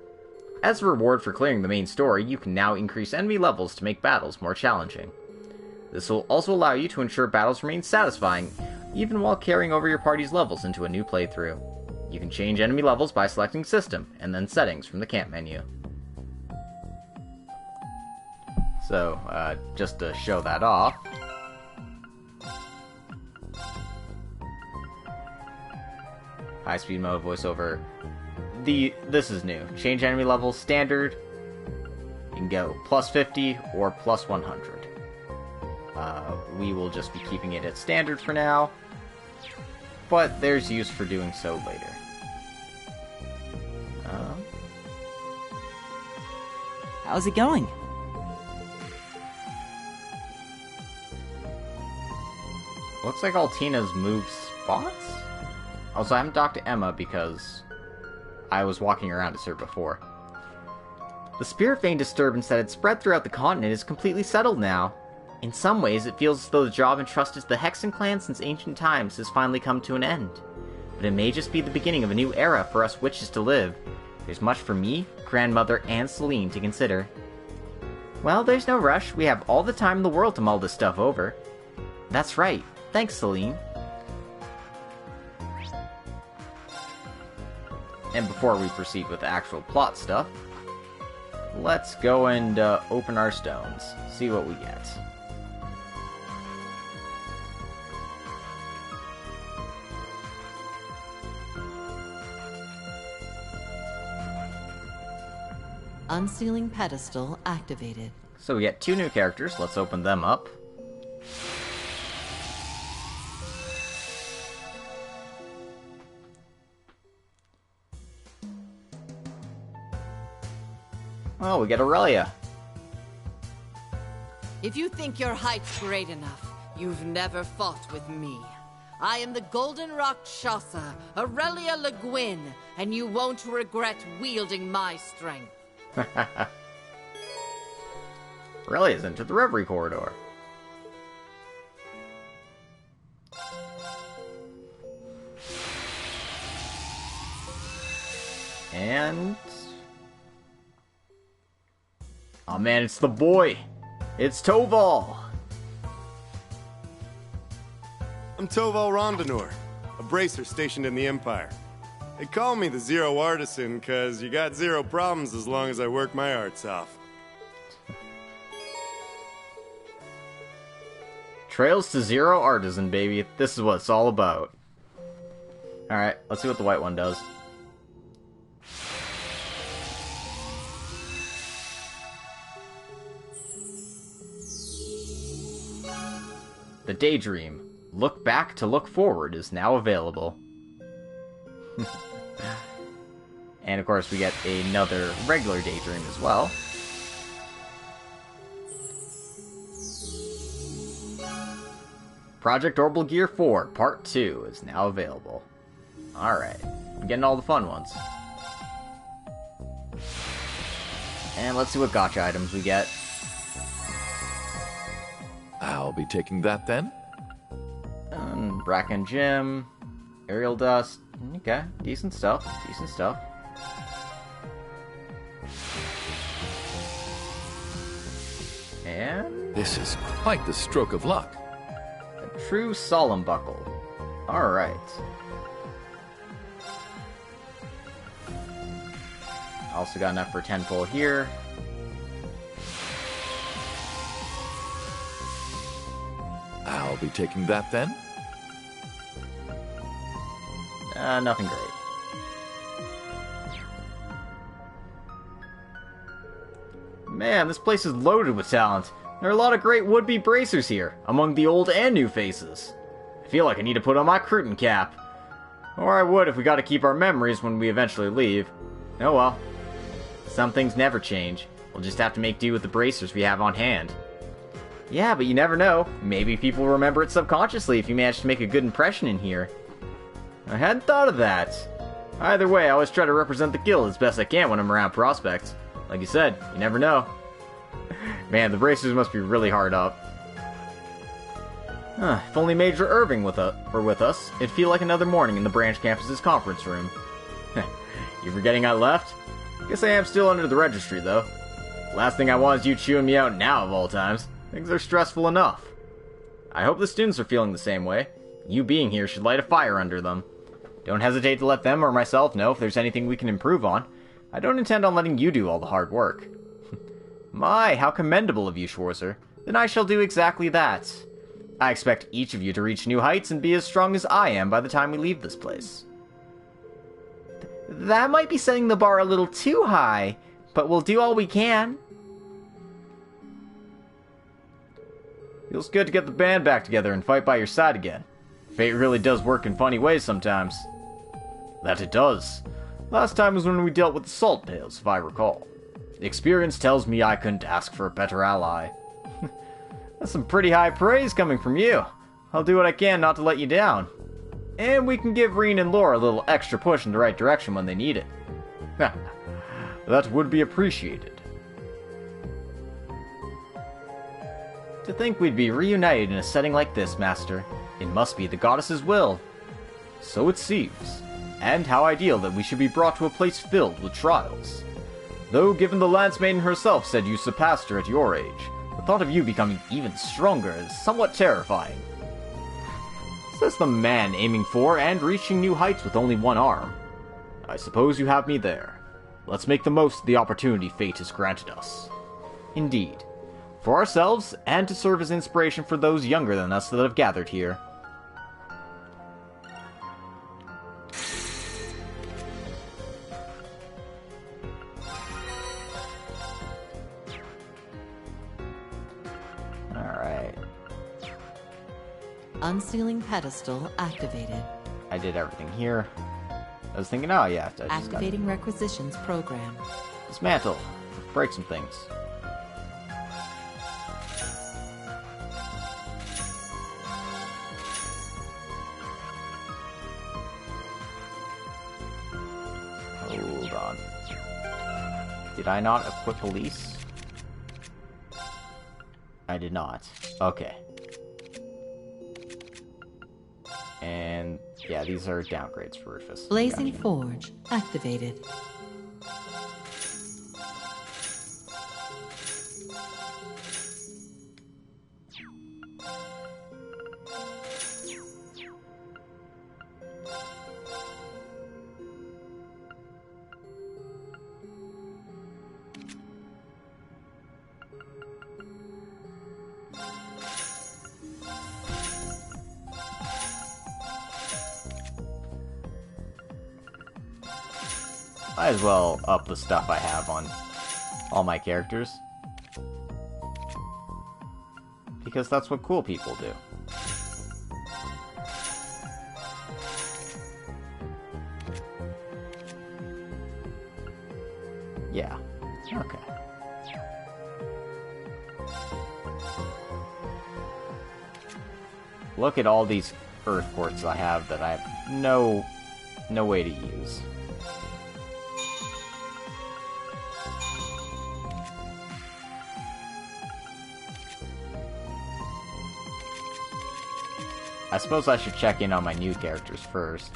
S1: As a reward for clearing the main story, you can now increase enemy levels to make battles more challenging. This will also allow you to ensure battles remain satisfying, even while carrying over your party's levels into a new playthrough. You can change enemy levels by selecting System, and then Settings from the camp menu. So, just to show that off, high-speed mode, voiceover. This is new. Change enemy level, standard. You can go plus 50 or plus 100. We will just be keeping it at standard for now, but there's use for doing so later.
S2: How's it going?
S1: Looks like Altina's moved spots? Also, I haven't talked to Emma because I was walking around as her before. The spirit vein disturbance that had spread throughout the continent is completely settled now. In some ways, it feels as though the job entrusted to the Hexen clan since ancient times has finally come to an end. But it may just be the beginning of a new era for us witches to live. There's much for me, grandmother, and Celine to consider. Well, there's no rush. We have all the time in the world to mull this stuff over. That's right. Thanks, Celine. And before we proceed with the actual plot stuff, let's go and open our stones. See what we get.
S13: Unsealing pedestal activated.
S1: So we get 2 new characters. Let's open them up. Oh, we get Aurelia.
S17: If you think your height's great enough, you've never fought with me. I am the Golden Rakshasa, Aurelia Le Guin, and you won't regret wielding my strength.
S1: Aurelia's into the Reverie corridor. And... oh man, it's the boy! It's Toval!
S18: I'm Toval Rondanor, a bracer stationed in the Empire. They call me the Zero Artisan, cause you got zero problems as long as I work my arts off.
S1: Trails to Zero Artisan, baby. This is what it's all about. Alright, let's see what the white one does. The Daydream. Look back to look forward is now available. And of course we get another regular Daydream as well. Project Orbital Gear 4 Part 2 is now available. Alright, I'm getting all the fun ones. And let's see what gotcha items we get.
S16: I'll be taking that then.
S1: Bracken Gym, Aerial Dust. Okay, decent stuff. Decent stuff. And
S16: this is quite the stroke of luck.
S1: A true Solemn Buckle. Alright. Also got enough for 10 pull here.
S16: I'll be taking that then.
S1: Nothing great. Man, this place is loaded with talent. There are a lot of great would-be bracers here, among the old and new faces. I feel like I need to put on my Cruton cap. Or I would if we got to keep our memories when we eventually leave. Oh well. Some things never change. We'll just have to make do with the bracers we have on hand. Yeah, but you never know. Maybe people will remember it subconsciously if you manage to make a good impression in here. I hadn't thought of that. Either way, I always try to represent the guild as best I can when I'm around prospects. Like you said, you never know. Man, the bracers must be really hard up. If only Major Irving were with us, it'd feel like another morning in the branch campus's conference room. You forgetting I left? Guess I am still under the registry, though. Last thing I want is you chewing me out now, of all times. Things are stressful enough. I hope the students are feeling the same way. You being here should light a fire under them. Don't hesitate to let them or myself know if there's anything we can improve on. I don't intend on letting you do all the hard work. My, how commendable of you, Schwarzer. Then I shall do exactly that. I expect each of you to reach new heights and be as strong as I am by the time we leave this place.
S2: That might be setting the bar a little too high, but we'll do all we can.
S1: Feels good to get the band back together and fight by your side again. Fate really does work in funny ways sometimes. That it does. Last time was when we dealt with the salt pails, if I recall. The experience tells me I couldn't ask for a better ally. That's some pretty high praise coming from you. I'll do what I can not to let you down. And we can give Reen and Laura a little extra push in the right direction when they need it. That would be appreciated. To think we'd be reunited in a setting like this, Master. It must be the goddess's will. So it seems. And how ideal that we should be brought to a place filled with trials. Though given the Lance Maiden herself said you surpassed her at your age, the thought of you becoming even stronger is somewhat terrifying. Says the man aiming for and reaching new heights with only one arm. I suppose you have me there. Let's make the most of the opportunity fate has granted us. Indeed. For ourselves, and to serve as inspiration for those younger than us that have gathered here. Alright.
S13: Unsealing pedestal activated.
S1: I did everything here. I was thinking, oh yeah, I just
S13: activating requisitions program.
S1: Dismantle. Break some things. Hold on. Did I not equip police? I did not. Okay. And yeah, these are downgrades for Rufus.
S13: Blazing Forge activated.
S1: Might as well up the stuff I have on all my characters. Because that's what cool people do. Yeah. Okay. Look at all these earth quartz I have that I have no way to use. I suppose I should check in on my new characters first.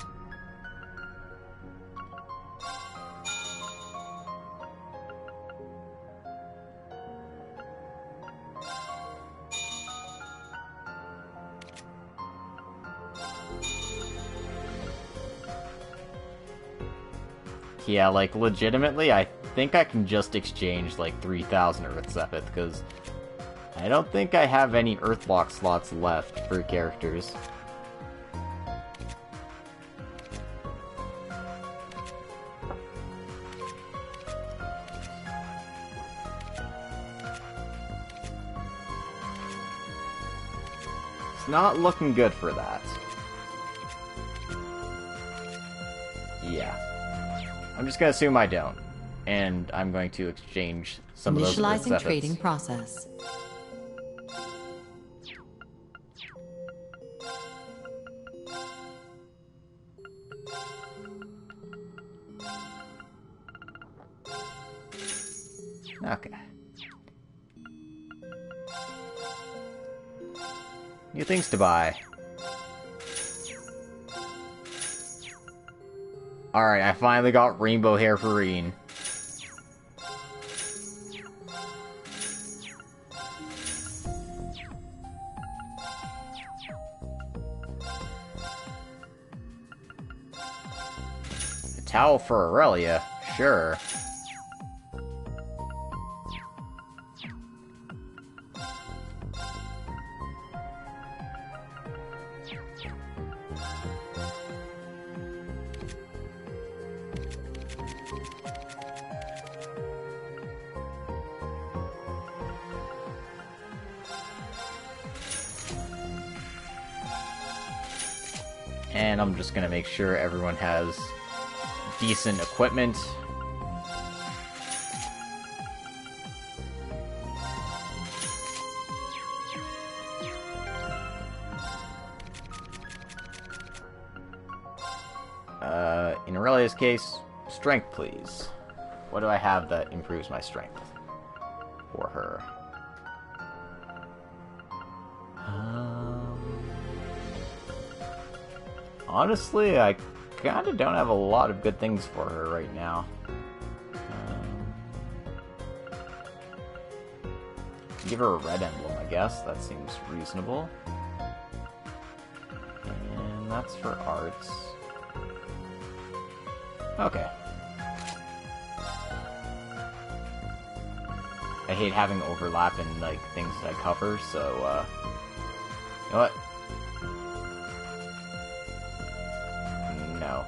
S1: Yeah, like, legitimately, I think I can just exchange, like, 3,000 Earth Zephyr, because I don't think I have any Earthblock slots left for characters. It's not looking good for that. Yeah. I'm just gonna assume I don't. And I'm going to exchange some of those
S13: initializing trading process.
S1: Okay. New things to buy. Alright, I finally got rainbow hair for Reen. A towel for Aurelia? Sure. And I'm just gonna make sure everyone has decent equipment. In Aurelia's case, strength, please. What do I have that improves my strength for her? Honestly, I kinda don't have a lot of good things for her right now. Give her a red emblem, I guess. That seems reasonable. And that's for arts. Okay. I hate having overlap in, like, things that I cover, so, you know what? No.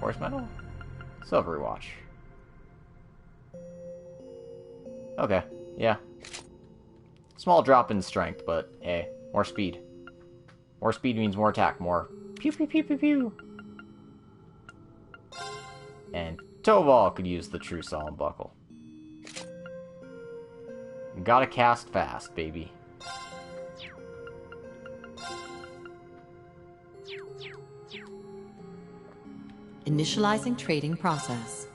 S1: Force Medal? Silvery Watch. Okay, yeah. Small drop in strength, but hey, more speed. More speed means more attack, more pew pew pew pew pew. And Tobal could use the True Solemn Buckle. Gotta cast fast, baby.
S13: Initializing trading process.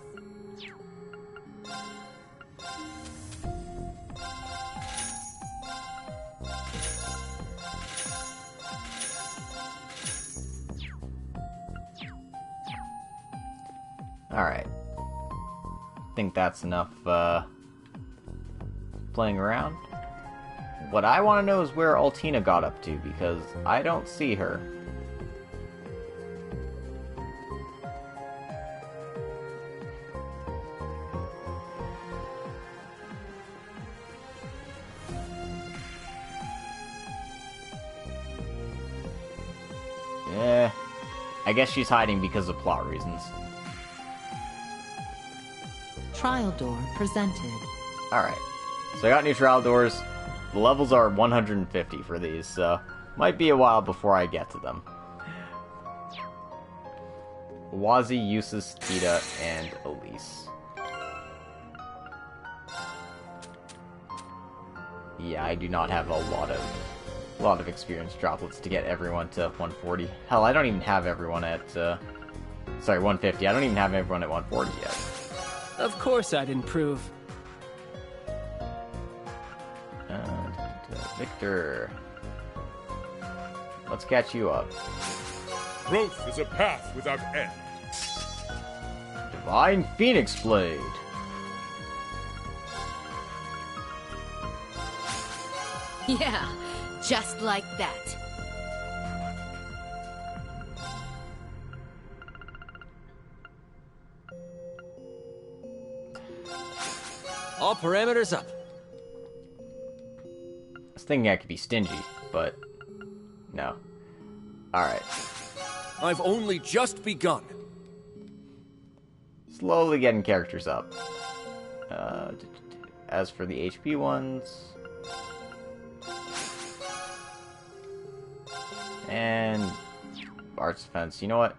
S1: Alright. Think that's enough, playing around. What I want to know is where Altina got up to, because I don't see her. I guess she's hiding because of plot reasons.
S13: Trial door presented.
S1: Alright. So I got new trial doors. The levels are 150 for these, so might be a while before I get to them. Wazi, Eustace, Tita, and Elise. Yeah, I do not have a lot of experience droplets to get everyone to 140. Hell, I don't even have everyone at, sorry, 150. I don't even have everyone at 140 yet.
S14: Of course I'd improve.
S1: Victor. Let's catch you up.
S4: Growth is a path without end.
S1: Divine Phoenix Blade.
S8: Yeah, just like that.
S14: All parameters up.
S1: I was thinking I could be stingy, but no. Alright.
S14: I've only just begun.
S1: Slowly getting characters up. As for the HP ones... And... Arts Defense, you know what?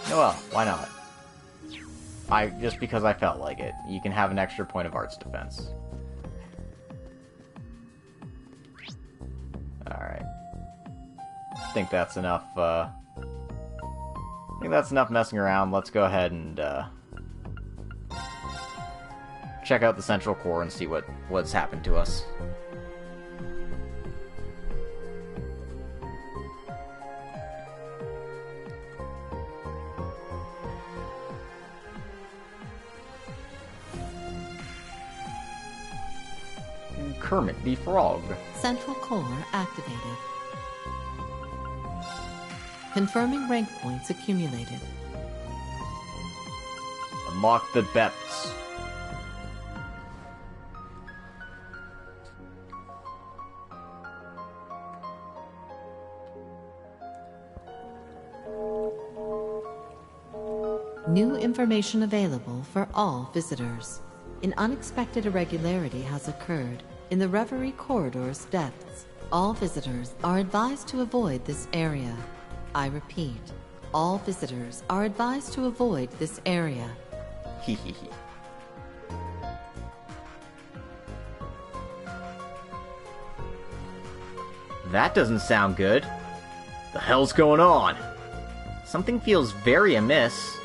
S1: Well, why not? Just because I felt like it. You can have an extra point of Arts Defense. Alright. I think that's enough, messing around. Let's go ahead and, check out the central core and see what's happened to us. Kermit the Frog.
S13: Central core activated. Confirming rank points accumulated.
S1: Unlock the depths.
S13: New information available for all visitors. An unexpected irregularity has occurred in the Reverie corridor's depths. All visitors are advised to avoid this area. I repeat, all visitors are advised to avoid this area.
S1: Hehehe. That doesn't sound good. The hell's going on? Something feels very amiss.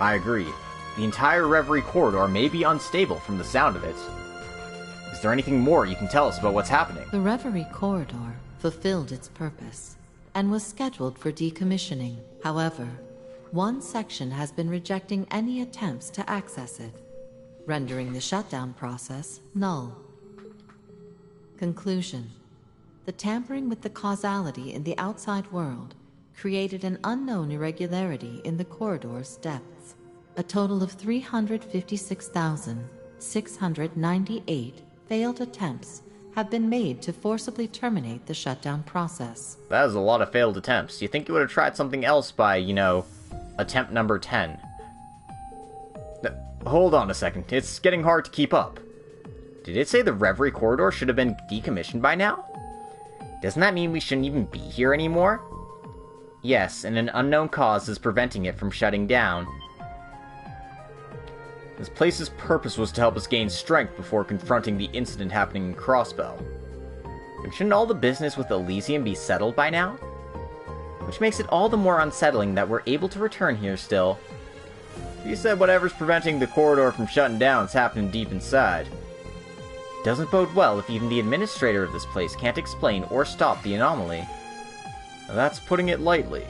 S1: I agree. The entire Reverie corridor may be unstable from the sound of it. Is there anything more you can tell us about what's happening?
S13: The Reverie corridor fulfilled its purpose and was scheduled for decommissioning. However, one section has been rejecting any attempts to access it, rendering the shutdown process null. Conclusion: the tampering with the causality in the outside world created an unknown irregularity in the corridor's depths. A total of 356,698 failed attempts have been made to forcibly terminate the shutdown process.
S1: That is a lot of failed attempts. You think you would have tried something else by, attempt number 10. Hold on a second. It's getting hard to keep up. Did it say the Reverie corridor should have been decommissioned by now? Doesn't that mean we shouldn't even be here anymore? Yes, and an unknown cause is preventing it from shutting down. This place's purpose was to help us gain strength before confronting the incident happening in Crossbell. And shouldn't all the business with Elysium be settled by now? Which makes it all the more unsettling that we're able to return here still. You said whatever's preventing the corridor from shutting down is happening deep inside. It doesn't bode well if even the administrator of this place can't explain or stop the anomaly. Now that's putting it lightly.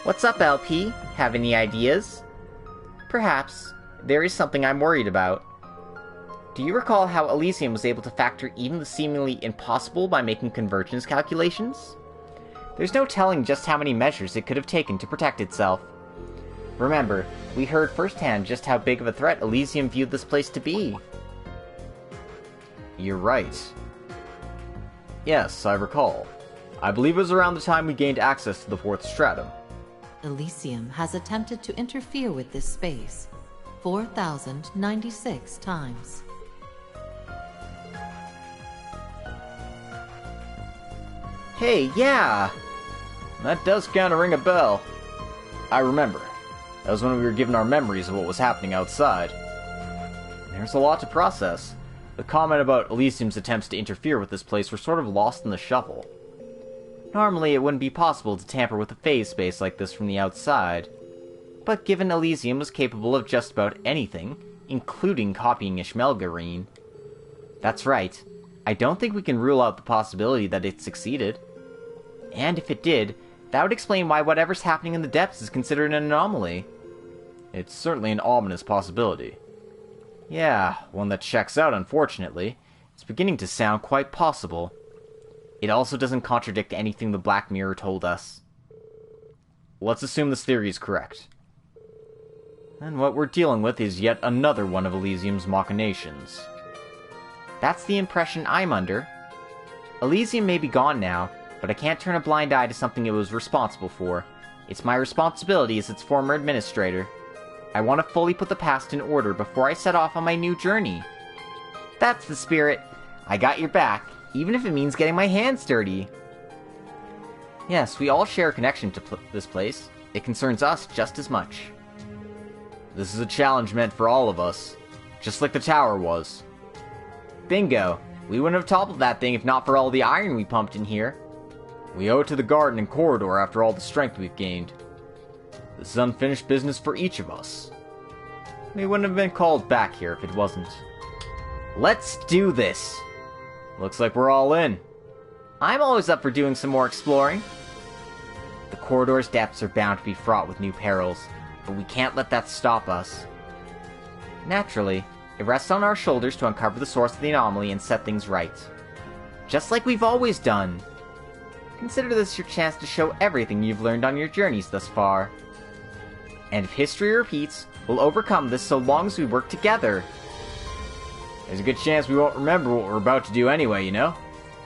S2: What's up, LP? Have any ideas? Perhaps. There is something I'm worried about. Do you recall how Elysium was able to factor even the seemingly impossible by making convergence calculations? There's no telling just how many measures it could have taken to protect itself. Remember, we heard firsthand just how big of a threat Elysium viewed this place to be.
S1: You're right. Yes, I recall. I believe it was around the time we gained access to the 4th Stratum.
S13: Elysium has attempted to interfere with this space 4,096 times.
S1: Hey, yeah! That does kind of ring a bell. I remember. That was when we were given our memories of what was happening outside. There's a lot to process. The comment about Elysium's attempts to interfere with this place were sort of lost in the shuffle. Normally, it wouldn't be possible to tamper with a phase space like this from the outside. But given Elysium was capable of just about anything, including copying Ishmelgarine. That's right. I don't think we can rule out the possibility that it succeeded. And if it did, that would explain why whatever's happening in the depths is considered an anomaly. It's certainly an ominous possibility. Yeah, one that checks out, unfortunately. It's beginning to sound quite possible. It also doesn't contradict anything the Black Mirror told us. Let's assume this theory is correct. And what we're dealing with is yet another one of Elysium's machinations.
S2: That's the impression I'm under. Elysium may be gone now, but I can't turn a blind eye to something it was responsible for. It's my responsibility as its former administrator. I want to fully put the past in order before I set off on my new journey. That's the spirit. I got your back, even if it means getting my hands dirty.
S1: Yes, we all share a connection to this place. It concerns us just as much. This is a challenge meant for all of us, just like the tower was.
S2: Bingo. We wouldn't have toppled that thing if not for all the iron we pumped in here.
S1: We owe it to the garden and corridor after all the strength we've gained. This is unfinished business for each of us.
S2: We wouldn't have been called back here if it wasn't. Let's do this! Looks like we're all in. I'm always up for doing some more exploring. The corridor's depths are bound to be fraught with new perils, but we can't let that stop us. Naturally, it rests on our shoulders to uncover the source of the anomaly and set things right. Just like we've always done. Consider this your chance to show everything you've learned on your journeys thus far. And if history repeats, we'll overcome this so long as we work together. There's a good chance we won't remember what we're about to do anyway, you know?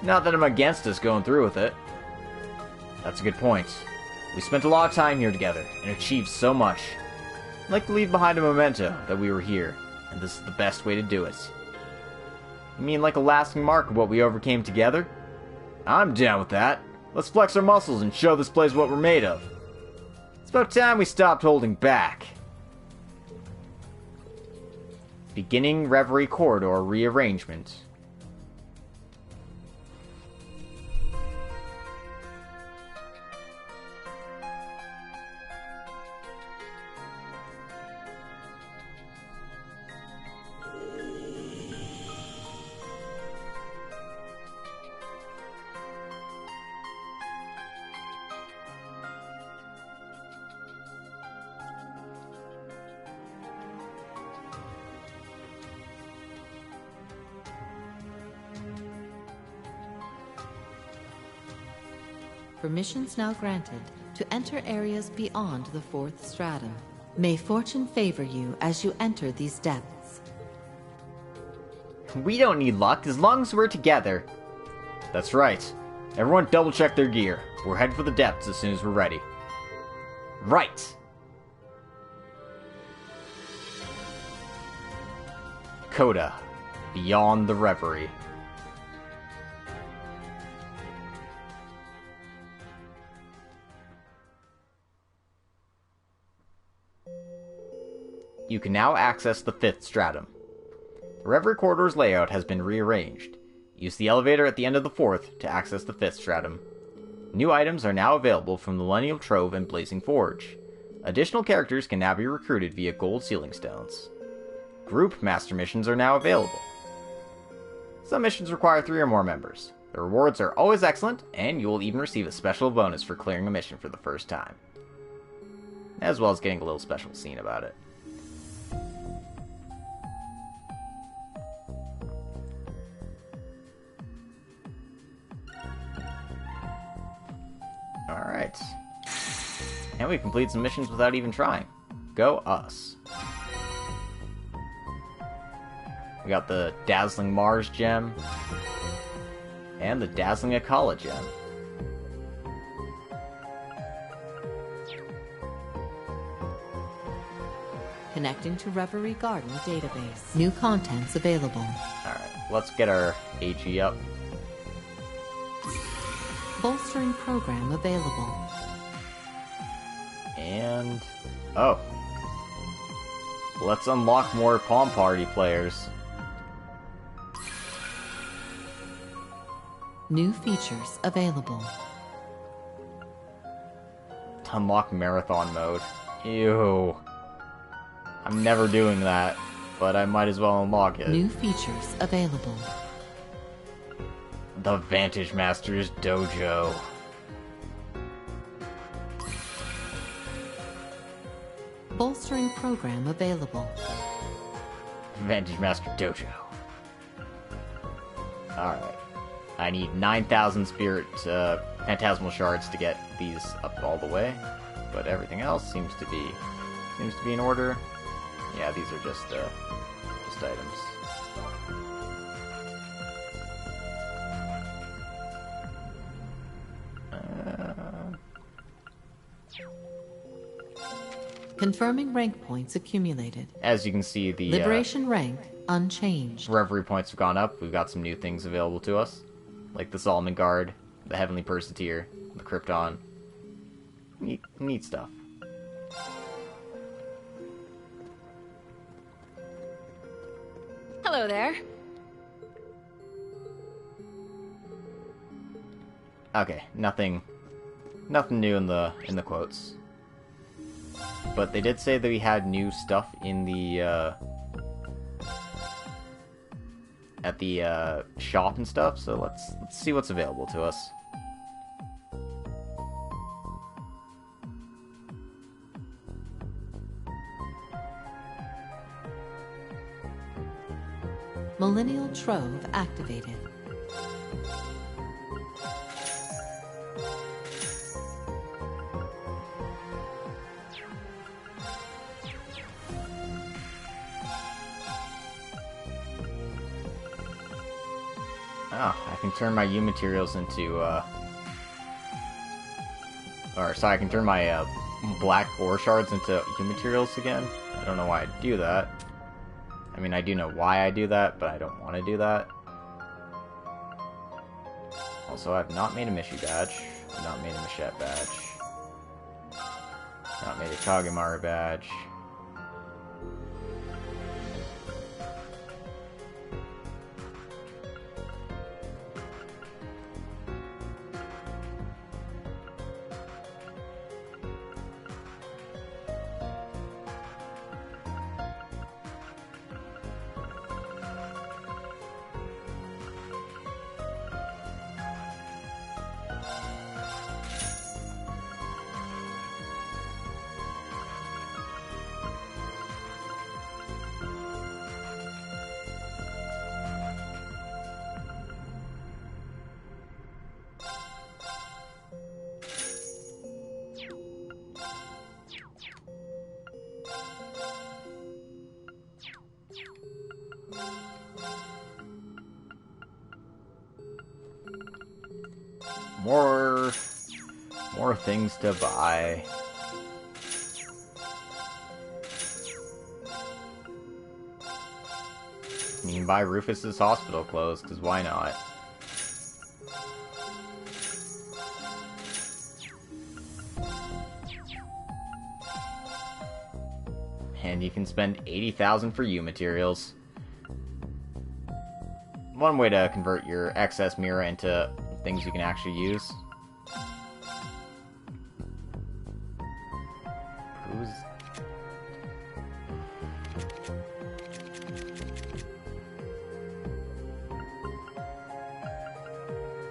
S2: Not that I'm against us going through with it. That's a good point. We spent a lot of time here together, and achieved so much. I'd like to leave behind a memento that we were here, and this is the best way to do it. You mean like a lasting mark of what we overcame together? I'm down with that. Let's flex our muscles and show this place what we're made of. It's about time we stopped holding back. Beginning Reverie Corridor Rearrangement.
S13: Permissions now granted to enter areas beyond the 4th stratum. May fortune favor you as you enter these depths.
S2: We don't need luck as long as we're together. That's right. Everyone double check their gear. We're headed for the depths as soon as we're ready. Right. Coda. Beyond the Reverie. You can now access the 5th stratum. The Reverie Corridor's layout has been rearranged. Use the elevator at the end of the 4th to access the 5th stratum. New items are now available from the Millennial Trove and Blazing Forge. Additional characters can now be recruited via gold sealing stones. Group master missions are now available. Some missions require 3 or more members. The rewards are always excellent, and you will even receive a special bonus for clearing a mission for the first time. As well as getting a little special scene about it. Alright. And we complete some missions without even trying. Go us. We got the Dazzling Mars gem. And the Dazzling Akala gem.
S13: Connecting to Reverie Garden database. New contents available.
S2: Alright, let's get our AG up.
S13: Bolstering program available.
S2: And... oh. Let's unlock more Palm Party players.
S13: New features available.
S2: To unlock Marathon mode. Ew. I'm never doing that, but I might as well unlock it.
S13: New features available.
S2: The Vantage Master's Dojo.
S13: Bolstering program available.
S2: Vantage Master Dojo. Alright. I need 9,000 spirit phantasmal shards to get these up all the way, but everything else seems to be in order. Yeah, these are just items.
S13: Confirming rank points accumulated.
S2: As you can see, the
S13: Liberation rank unchanged.
S2: Reverie points have gone up. We've got some new things available to us, like the Solomon Guard, the Heavenly Perseteer, the Krypton. Neat stuff.
S12: Hello there.
S2: Okay, nothing new in the quotes.
S1: but they did say that we had new stuff in the, at the, shop and stuff, so let's see what's available to us.
S13: Millennial Trove activated.
S1: Oh, I can turn my U materials into, or, sorry, I can turn my, black ore shards into U materials again. I don't know why I do that. I mean, I do know why I do that, but I don't want to do that. Also, I've not made a Mishu badge. I've not made a Machette badge. Not made a Kagemaru badge. More things to buy. You can buy Rufus's hospital clothes, because why not? And you can spend 80,000 for U materials. One way to convert your excess Mira into things you can actually use.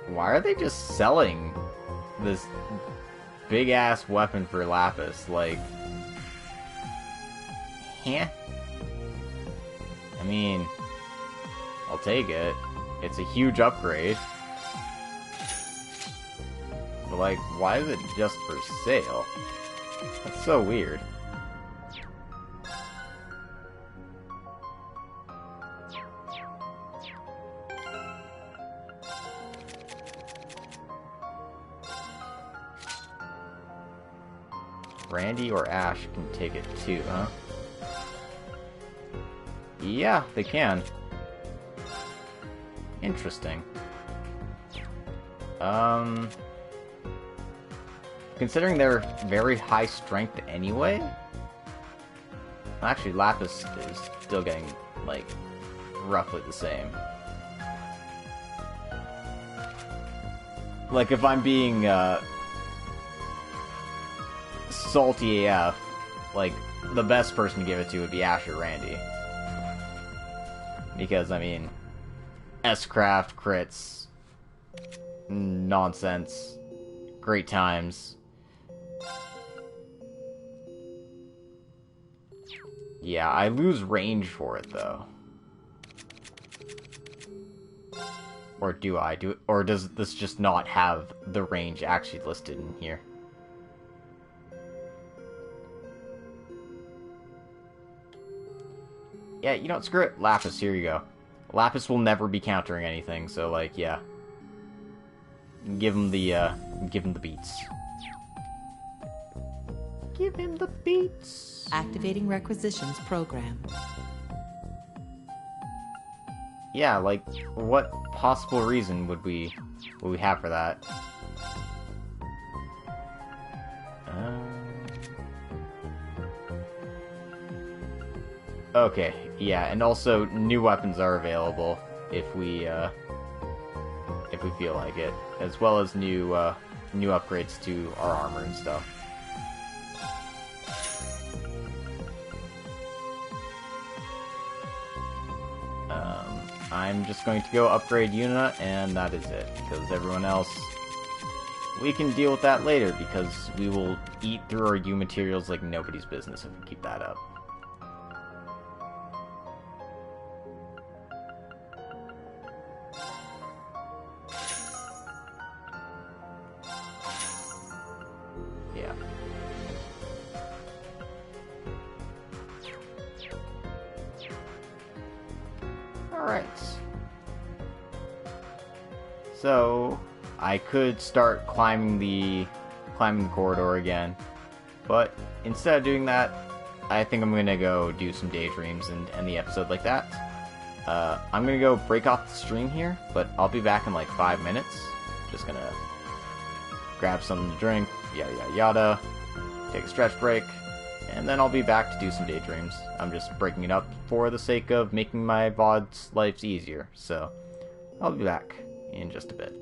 S1: Why are they just selling this big-ass weapon for Lapis? Like, I mean, I'll take it. It's a huge upgrade. But, like, why is it just for sale? That's so weird. Randy or Ash can take it too, huh? Yeah, they can. Interesting. Considering they're very high strength anyway? Actually, Lapis is still getting, like, roughly the same. Like, if I'm being, salty AF, like, the best person to give it to would be Ash or Randy. Because, I mean, S-Craft, crits, nonsense, great times. Yeah, I lose range for it, though. Or do I? Or does this just not have the range actually listed in here? Yeah, you know what, screw it. Lapis, here you go. Lapis will never be countering anything, so, like, yeah. Give him the beats. Give him the beats.
S13: Activating requisitions program.
S1: Yeah, like, what possible reason would we have for that? Okay, yeah, and also new weapons are available if we feel like it, as well as new upgrades to our armor and stuff. I'm just going to go upgrade Yuna, and that is it. Because everyone else, we can deal with that later, because we will eat through our U materials like nobody's business if we keep that up. Yeah. Alright. So, I could start climbing the corridor again, but instead of doing that, I think I'm gonna go do some daydreams and end the episode like that. I'm gonna go break off the stream here, but I'll be back in like 5 minutes. Just gonna grab something to drink, yada yada yada, take a stretch break, and then I'll be back to do some daydreams. I'm just breaking it up for the sake of making my VOD's lives easier, so I'll be back in just a bit.